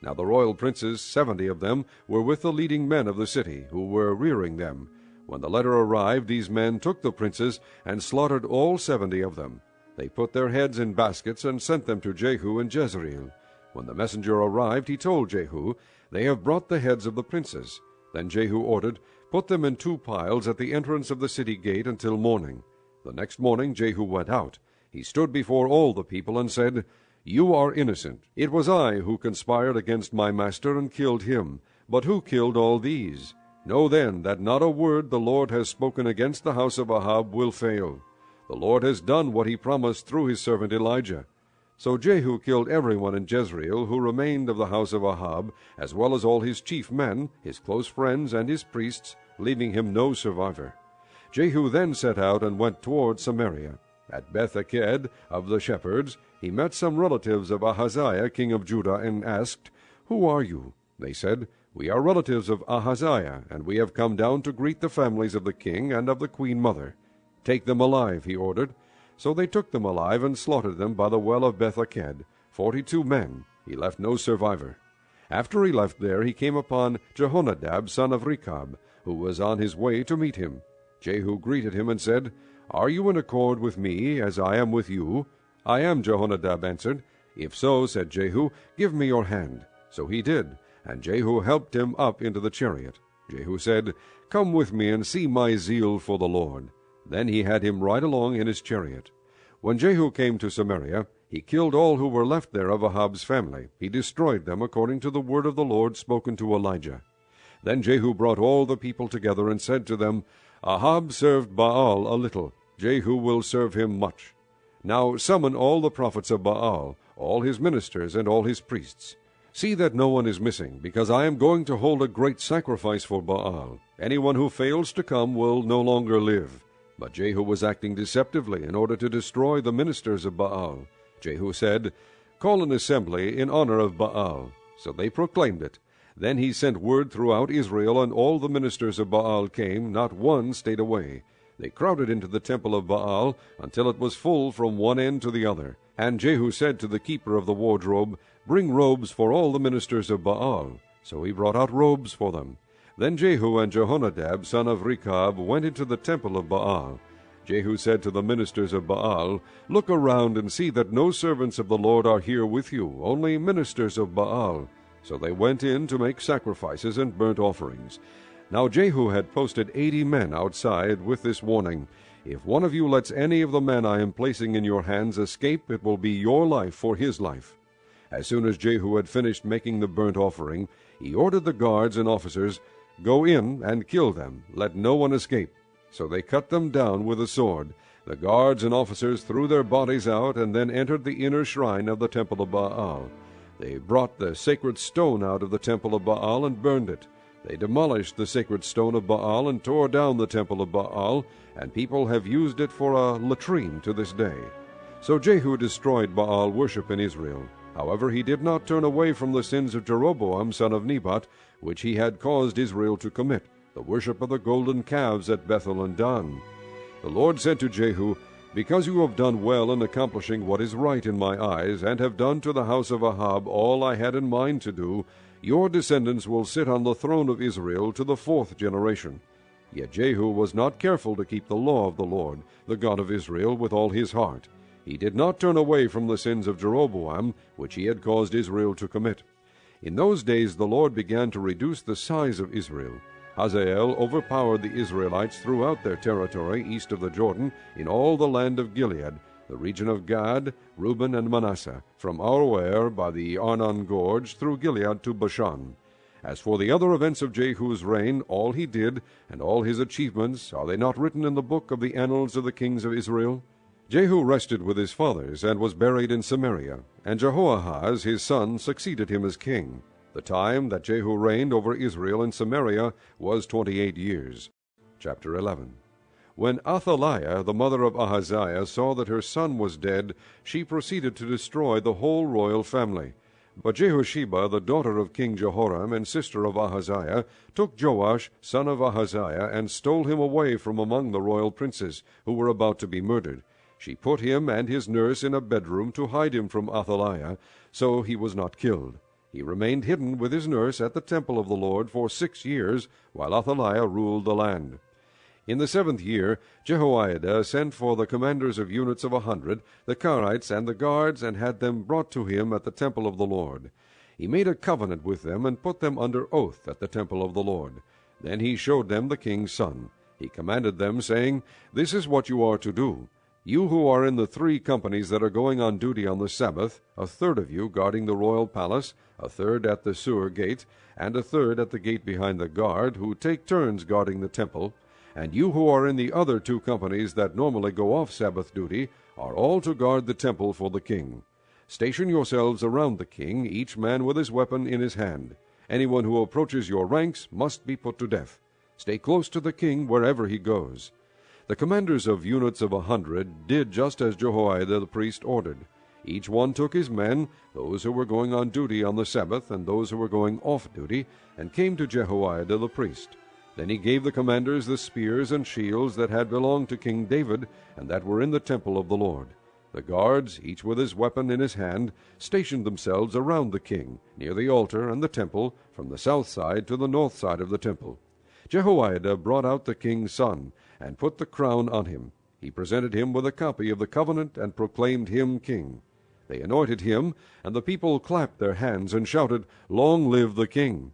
Now the royal princes, 70 of them, were with the leading men of the city, who were rearing them. When the letter arrived, these men took the princes, and slaughtered all 70 of them. They put their heads in baskets, and sent them to Jehu in Jezreel. When the messenger arrived, he told Jehu, They have brought the heads of the princes. Then Jehu ordered, Put them in 2 piles at the entrance of the city gate until morning. The next morning Jehu went out. He stood before all the people, and said, You are innocent. It was I who conspired against my master and killed him. But who killed all these? Know then that not a word the Lord has spoken against the house of Ahab will fail. The Lord has done what he promised through his servant Elijah. So Jehu killed everyone in Jezreel who remained of the house of Ahab, as well as all his chief men, his close friends, and his priests, leaving him no survivor. Jehu then set out and went toward Samaria. At Beth-eked of the shepherds, he met some relatives of Ahaziah king of Judah, and asked, Who are you? They said, We are relatives of Ahaziah, and we have come down to greet the families of the king and of the queen mother. Take them alive, he ordered. So they took them alive and slaughtered them by the well of Beth-eked, 42 men. He left no survivor. After he left there, he came upon Jehonadab son of Rechab, who was on his way to meet him. Jehu greeted him and said, Are you in accord with me, as I am with you? I am, Jehonadab answered. If so, said Jehu, give me your hand. So he did, and Jehu helped him up into the chariot. Jehu said, Come with me and see my zeal for the Lord. Then he had him ride along in his chariot. When Jehu came to Samaria, he killed all who were left there of Ahab's family. He destroyed them according to the word of the Lord spoken to Elijah. Then Jehu brought all the people together and said to them, Ahab served Baal a little. Jehu will serve him much. Now summon all the prophets of Baal, all his ministers, and all his priests. See that no one is missing, because I am going to hold a great sacrifice for Baal. Anyone who fails to come will no longer live. But Jehu was acting deceptively in order to destroy the ministers of Baal. Jehu said, Call an assembly in honor of Baal. So they proclaimed it. Then he sent word throughout Israel, and all the ministers of Baal came, not one stayed away. They crowded into the temple of Baal until it was full from one end to the other. And Jehu said to the keeper of the wardrobe, Bring robes for all the ministers of Baal. So he brought out robes for them. Then Jehu and Jehonadab son of Rechab went into the temple of Baal. Jehu said to the ministers of Baal, Look around and see that no servants of the Lord are here with you, only ministers of Baal. So they went in to make sacrifices and burnt offerings. Now Jehu had posted 80 men outside with this warning, If one of you lets any of the men I am placing in your hands escape, it will be your life for his life. As soon as Jehu had finished making the burnt offering, he ordered the guards and officers, Go in and kill them, let no one escape. So they cut them down with a sword. The guards and officers threw their bodies out, and then entered the inner shrine of the temple of Baal. They brought the sacred stone out of the temple of Baal and burned it. They demolished the sacred stone of Baal and tore down the temple of Baal, and people have used it for a latrine to this day. So Jehu destroyed Baal worship in Israel. However, he did not turn away from the sins of Jeroboam son of Nebat, which he had caused Israel to commit, the worship of the golden calves at Bethel and Dan. The Lord said to Jehu, Because you have done well in accomplishing what is right in my eyes, and have done to the house of Ahab all I had in mind to do, your descendants will sit on the throne of Israel to the 4th generation. Yet Jehu was not careful to keep the law of the Lord, the God of Israel, with all his heart. He did not turn away from the sins of Jeroboam, which he had caused Israel to commit. In those days the Lord began to reduce the size of Israel. Hazael overpowered the Israelites throughout their territory east of the Jordan, in all the land of Gilead, the region of Gad, Reuben, and Manasseh, from Aroer by the Arnon gorge through Gilead to Bashan. As for the other events of Jehu's reign, all he did, and all his achievements, are they not written in the book of the annals of the kings of Israel? Jehu rested with his fathers, and was buried in Samaria, and Jehoahaz his son succeeded him as king. The time that Jehu reigned over Israel in Samaria was 28 years. Chapter 11. When Athaliah, the mother of Ahaziah, saw that her son was dead, she proceeded to destroy the whole royal family. But Jehosheba, the daughter of King Jehoram, and sister of Ahaziah, took Joash, son of Ahaziah, and stole him away from among the royal princes, who were about to be murdered. She put him and his nurse in a bedroom to hide him from Athaliah, so he was not killed. He remained hidden with his nurse at the temple of the Lord for 6 years, while Athaliah ruled the land. In the 7th year Jehoiada sent for the commanders of units of 100, the Karites and the guards, and had them brought to him at the temple of the Lord. He made a covenant with them, and put them under oath at the temple of the Lord. Then he showed them the king's son. He commanded them, saying, This is what you are to do. You who are in the 3 companies that are going on duty on the Sabbath, 1/3 of you guarding the royal palace, 1/3 at the sewer gate, and 1/3 at the gate behind the guard, who take turns guarding the temple, and you who are in the other 2 companies that normally go off Sabbath duty, are all to guard the temple for the king. Station yourselves around the king, each man with his weapon in his hand. Anyone who approaches your ranks must be put to death. Stay close to the king wherever he goes. The commanders of units of 100 did just as Jehoiada the priest ordered. Each one took his men, those who were going on duty on the Sabbath, and those who were going off duty, and came to Jehoiada the priest. Then he gave the commanders the spears and shields that had belonged to King David, and that were in the temple of the Lord. The guards, each with his weapon in his hand, stationed themselves around the king, near the altar and the temple, from the south side to the north side of the temple. Jehoiada brought out the king's son, and put the crown on him. He presented him with a copy of the covenant, and proclaimed him king. They anointed him, and the people clapped their hands, and shouted, Long live the king!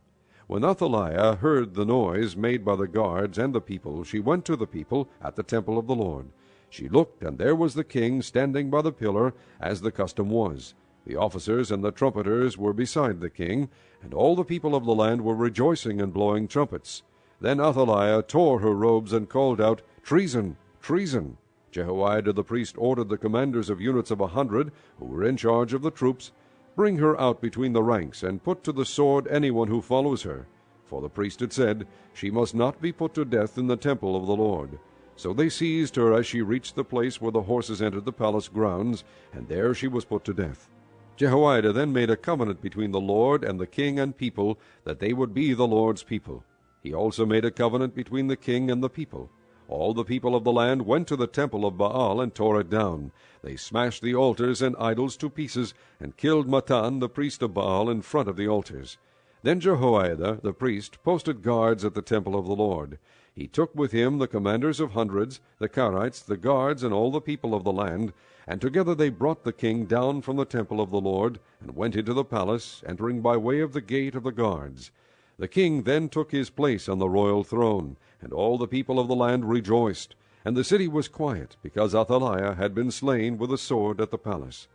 When Athaliah heard the noise made by the guards and the people, she went to the people at the temple of the Lord. She looked, and there was the king standing by the pillar, as the custom was. The officers and the trumpeters were beside the king, and all the people of the land were rejoicing and blowing trumpets. Then Athaliah tore her robes and called out, Treason! Treason! Jehoiada the priest ordered the commanders of units of 100, who were in charge of the troops, Bring her out between the ranks, and put to the sword anyone who follows her. For the priest had said, She must not be put to death in the temple of the Lord. So they seized her as she reached the place where the horses entered the palace grounds, and there she was put to death. Jehoiada then made a covenant between the Lord and the king and people, that they would be the Lord's people. He also made a covenant between the king and the people. All the people of the land went to the temple of Baal and tore it down. They smashed the altars and idols to pieces, and killed Mattan, the priest of Baal, in front of the altars. Then Jehoiada, the priest, posted guards at the temple of the Lord. He took with him the commanders of hundreds, the Karites, the guards, and all the people of the land, and together they brought the king down from the temple of the Lord, and went into the palace, entering by way of the gate of the guards. The king then took his place on the royal throne, and all the people of the land rejoiced, and the city was quiet, because Athaliah had been slain with a sword at the palace.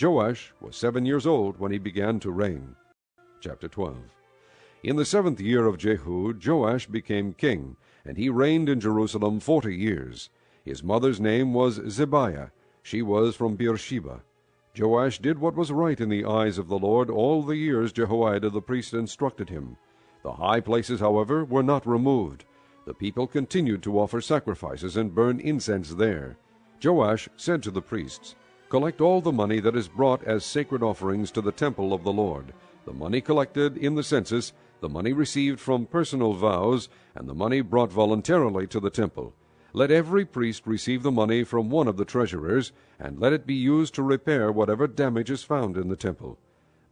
Joash was 7 years old when he began to reign. Chapter 12. In the 7th year of Jehu, Joash became king, and he reigned in Jerusalem 40 years. His mother's name was Zibiah. She was from Beersheba. Joash did what was right in the eyes of the Lord all the years Jehoiada the priest instructed him. The high places, however, were not removed. The people continued to offer sacrifices and burn incense there. Joash said to the priests, Collect all the money that is brought as sacred offerings to the temple of the Lord, the money collected in the census, the money received from personal vows, and the money brought voluntarily to the temple. Let every priest receive the money from one of the treasurers, and let it be used to repair whatever damage is found in the temple.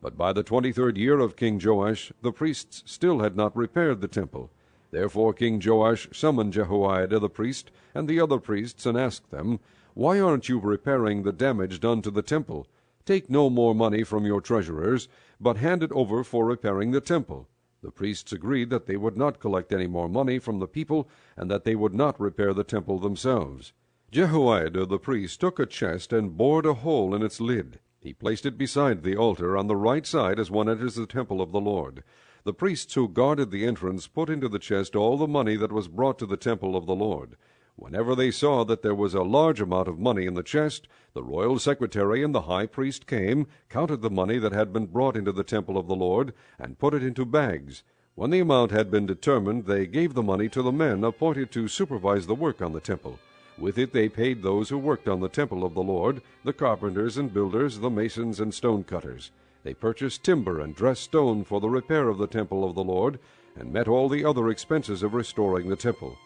But by the 23rd year of King Joash, the priests still had not repaired the temple. Therefore King Joash summoned Jehoiada the priest and the other priests, and asked them, Why aren't you repairing the damage done to the temple? Take no more money from your treasurers, but hand it over for repairing the temple. The priests agreed that they would not collect any more money from the people, and that they would not repair the temple themselves. Jehoiada the priest took a chest and bored a hole in its lid. He placed it beside the altar on the right side as one enters the temple of the Lord. The priests who guarded the entrance put into the chest all the money that was brought to the temple of the Lord. Whenever they saw that there was a large amount of money in the chest, the royal secretary and the high priest came, counted the money that had been brought into the temple of the Lord, and put it into bags. When the amount had been determined, they gave the money to the men appointed to supervise the work on the temple. With it they paid those who worked on the temple of the Lord, the carpenters and builders, the masons and stone cutters. They purchased timber and dressed stone for the repair of the temple of the Lord, and met all the other expenses of restoring the temple.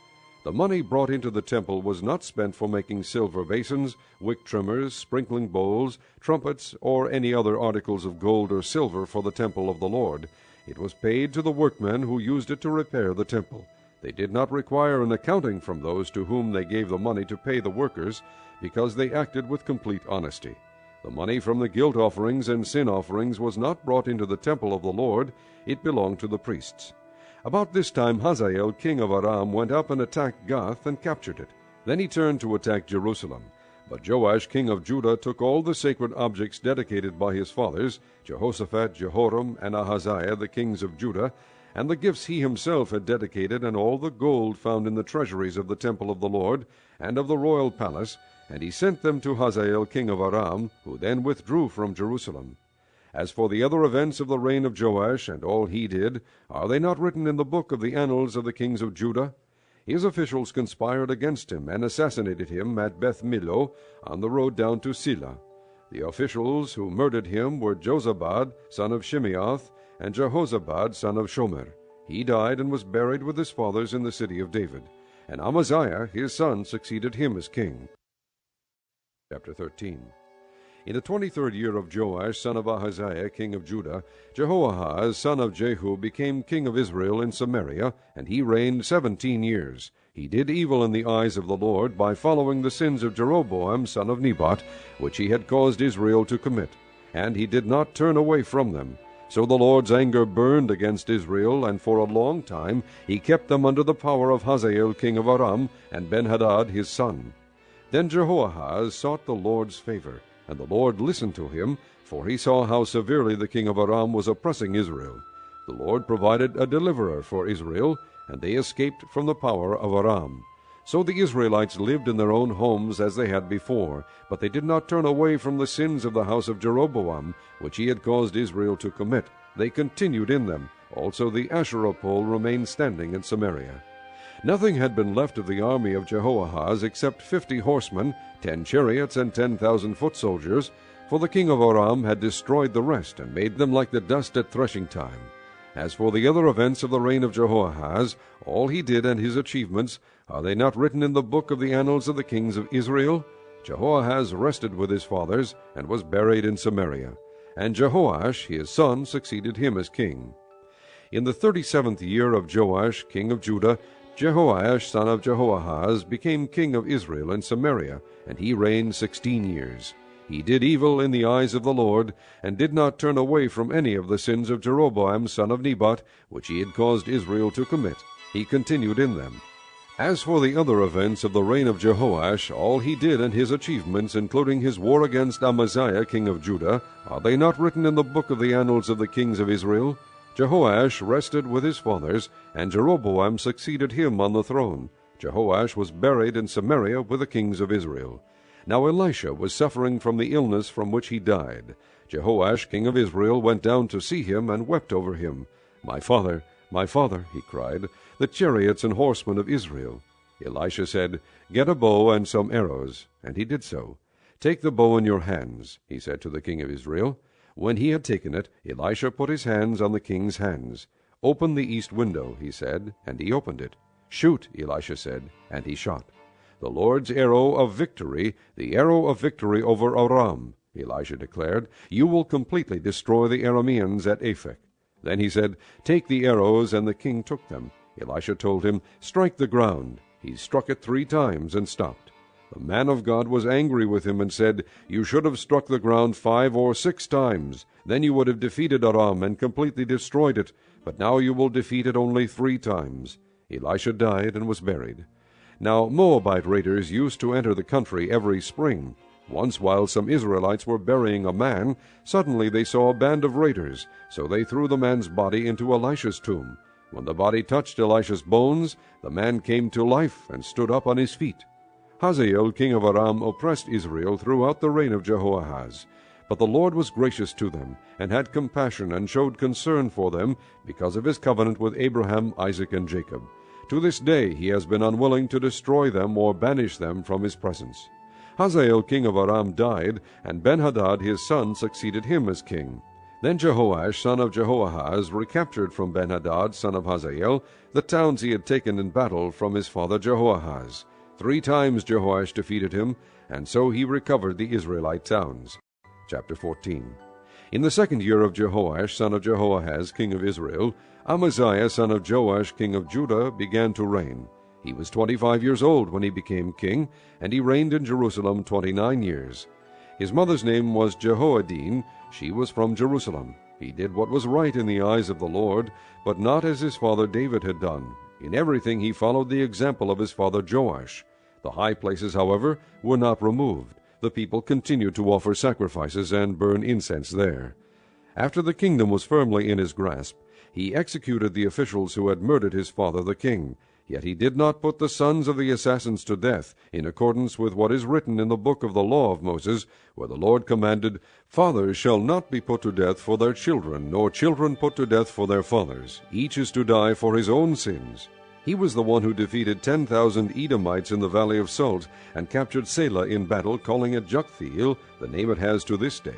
The money brought into the temple was not spent for making silver basins, wick trimmers, sprinkling bowls, trumpets, or any other articles of gold or silver for the temple of the Lord. It was paid to the workmen who used it to repair the temple. They did not require an accounting from those to whom they gave the money to pay the workers, because they acted with complete honesty. The money from the guilt offerings and sin offerings was not brought into the temple of the Lord. It belonged to the priests. About this time Hazael king of Aram went up and attacked Gath and captured it. Then he turned to attack Jerusalem. But Joash king of Judah took all the sacred objects dedicated by his fathers, Jehoshaphat, Jehoram, and Ahaziah, the kings of Judah, and the gifts he himself had dedicated, and all the gold found in the treasuries of the temple of the Lord, and of the royal palace, and he sent them to Hazael king of Aram, who then withdrew from Jerusalem. As for the other events of the reign of Joash, and all he did, are they not written in the book of the annals of the kings of Judah? His officials conspired against him, and assassinated him at Beth-Millo, on the road down to Silla. The officials who murdered him were Jozabad, son of Shimeath, and Jehozabad, son of Shomer. He died and was buried with his fathers in the city of David. And Amaziah, his son, succeeded him as king. Chapter 13. In the 23rd year of Joash, son of Ahaziah, king of Judah, Jehoahaz, son of Jehu, became king of Israel in Samaria, and he reigned 17 years. He did evil in the eyes of the Lord by following the sins of Jeroboam, son of Nebat, which he had caused Israel to commit, and he did not turn away from them. So the Lord's anger burned against Israel, and for a long time he kept them under the power of Hazael king of Aram, and Ben-Hadad his son. Then Jehoahaz sought the Lord's favor, and the Lord listened to him, for he saw how severely the king of Aram was oppressing Israel. The Lord provided a deliverer for Israel, and they escaped from the power of Aram. So the Israelites lived in their own homes as they had before, but they did not turn away from the sins of the house of Jeroboam, which he had caused Israel to commit. They continued in them. Also the Asherah pole remained standing in Samaria. Nothing had been left of the army of Jehoahaz except 50 horsemen, 10 chariots, and 10,000 foot soldiers, for the king of Aram had destroyed the rest, and made them like the dust at threshing time. As for the other events of the reign of Jehoahaz, all he did and his achievements, are they not written in the book of the annals of the kings of Israel? Jehoahaz rested with his fathers, and was buried in Samaria. And Jehoash his son succeeded him as king. In the 37th year of Joash king of Judah, Jehoash son of Jehoahaz became king of Israel in Samaria, and he reigned 16 years. He did evil in the eyes of the Lord, and did not turn away from any of the sins of Jeroboam son of Nebat, which he had caused Israel to commit. He continued in them. As for the other events of the reign of Jehoash, all he did and his achievements, including his war against Amaziah king of Judah, are they not written in the book of the annals of the kings of Israel? Jehoash rested with his fathers, and Jeroboam succeeded him on the throne. Jehoash was buried in Samaria with the kings of Israel. Now Elisha was suffering from the illness from which he died. Jehoash king of Israel went down to see him, and wept over him. my father, he cried, the chariots and horsemen of Israel. Elisha said, Get a bow and some arrows. And he did so. Take the bow in your hands, he said to the king of Israel. When he had taken it, Elisha put his hands on the king's hands. Open the east window, he said, and he opened it. Shoot, Elisha said, and he shot. The Lord's arrow of victory, the arrow of victory over Aram, Elisha declared. You will completely destroy the Arameans at Aphek. Then he said, Take the arrows, and the king took them. Elisha told him, Strike the ground. He struck it 3 times and stopped. The man of God was angry with him and said, You should have struck the ground 5 or 6 times. Then you would have defeated Aram and completely destroyed it. But now you will defeat it only 3 times. Elisha died and was buried. Now Moabite raiders used to enter the country every spring. Once, while some Israelites were burying a man, suddenly they saw a band of raiders, so they threw the man's body into Elisha's tomb. When the body touched Elisha's bones, the man came to life and stood up on his feet. Hazael king of Aram oppressed Israel throughout the reign of Jehoahaz. But the Lord was gracious to them, and had compassion, and showed concern for them, because of his covenant with Abraham, Isaac, and Jacob. To this day he has been unwilling to destroy them or banish them from his presence. Hazael king of Aram died, and Ben-Hadad his son succeeded him as king. Then Jehoash son of Jehoahaz recaptured from Ben-Hadad son of Hazael the towns he had taken in battle from his father Jehoahaz. 3 times Jehoash defeated him, and so he recovered the Israelite towns. Chapter 14. In the 2nd year of Jehoash son of Jehoahaz king of Israel, Amaziah son of Joash king of Judah began to reign. He was 25 years old when he became king, and he reigned in Jerusalem 29 years. His mother's name was Jehoadin. She was from Jerusalem. He did what was right in the eyes of the Lord, but not as his father David had done. In everything he followed the example of his father Joash. The high places, however, were not removed. The people continued to offer sacrifices and burn incense there. After the kingdom was firmly in his grasp, he executed the officials who had murdered his father the king. Yet he did not put the sons of the assassins to death, in accordance with what is written in the book of the law of Moses, where the Lord commanded, Fathers shall not be put to death for their children, nor children put to death for their fathers. Each is to die for his own sins. He was the one who defeated 10,000 Edomites in the valley of Salt, and captured Selah in battle, calling it Joktheel, the name it has to this day.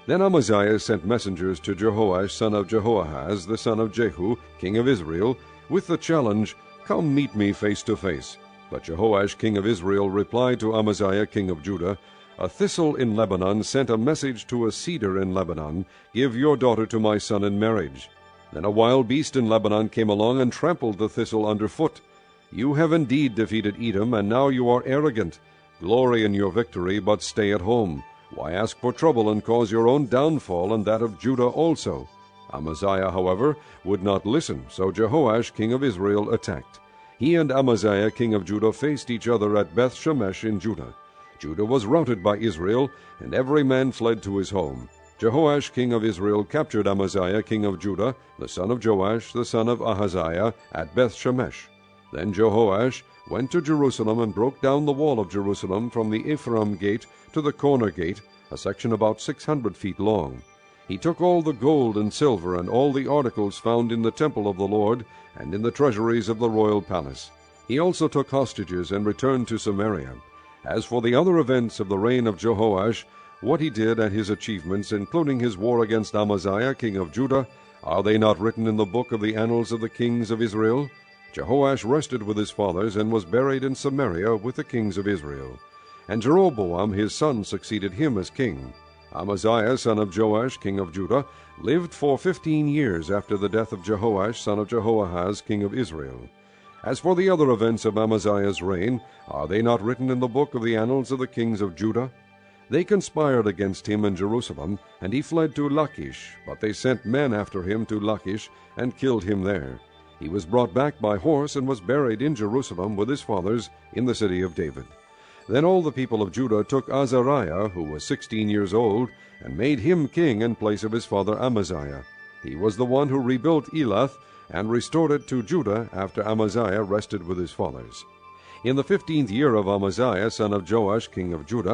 Then Amaziah sent messengers to Jehoash son of Jehoahaz, the son of Jehu, king of Israel, with the challenge, Come meet me face to face. But Jehoash king of Israel replied to Amaziah king of Judah, A thistle in Lebanon sent a message to a cedar in Lebanon, Give your daughter to my son in marriage. Then a wild beast in Lebanon came along and trampled the thistle underfoot. You have indeed defeated Edom, and now you are arrogant. Glory in your victory, but stay at home. Why ask for trouble and cause your own downfall and that of Judah also? Amaziah, however, would not listen, so Jehoash king of Israel attacked. He and Amaziah king of Judah faced each other at Beth-Shemesh in Judah. Judah was routed by Israel, and every man fled to his home. Jehoash king of Israel captured Amaziah king of Judah, the son of Joash, the son of Ahaziah, at Beth-Shemesh. Then Jehoash went to Jerusalem and broke down the wall of Jerusalem from the Ephraim gate to the corner gate, a section about 600 feet long. He took all the gold and silver and all the articles found in the temple of the Lord and in the treasuries of the royal palace. He also took hostages and returned to Samaria. As for the other events of the reign of Jehoash, what he did and his achievements, including his war against Amaziah king of Judah, are they not written in the book of the annals of the kings of Israel? Jehoash rested with his fathers and was buried in Samaria with the kings of Israel. And Jeroboam his son succeeded him as king. Amaziah son of Joash king of Judah lived for 15 years after the death of Jehoash son of Jehoahaz king of Israel. As for the other events of Amaziah's reign, are they not written in the book of the annals of the kings of Judah? They conspired against him in Jerusalem, and he fled to Lachish, but they sent men after him to Lachish, and killed him there. He was brought back by horse, and was buried in Jerusalem with his fathers in the city of David. Then all the people of Judah took Azariah, who was 16 years old, and made him king in place of his father Amaziah. He was the one who rebuilt Elath, and restored it to Judah after Amaziah rested with his fathers. In the 15th year of Amaziah son of Joash king of Judah,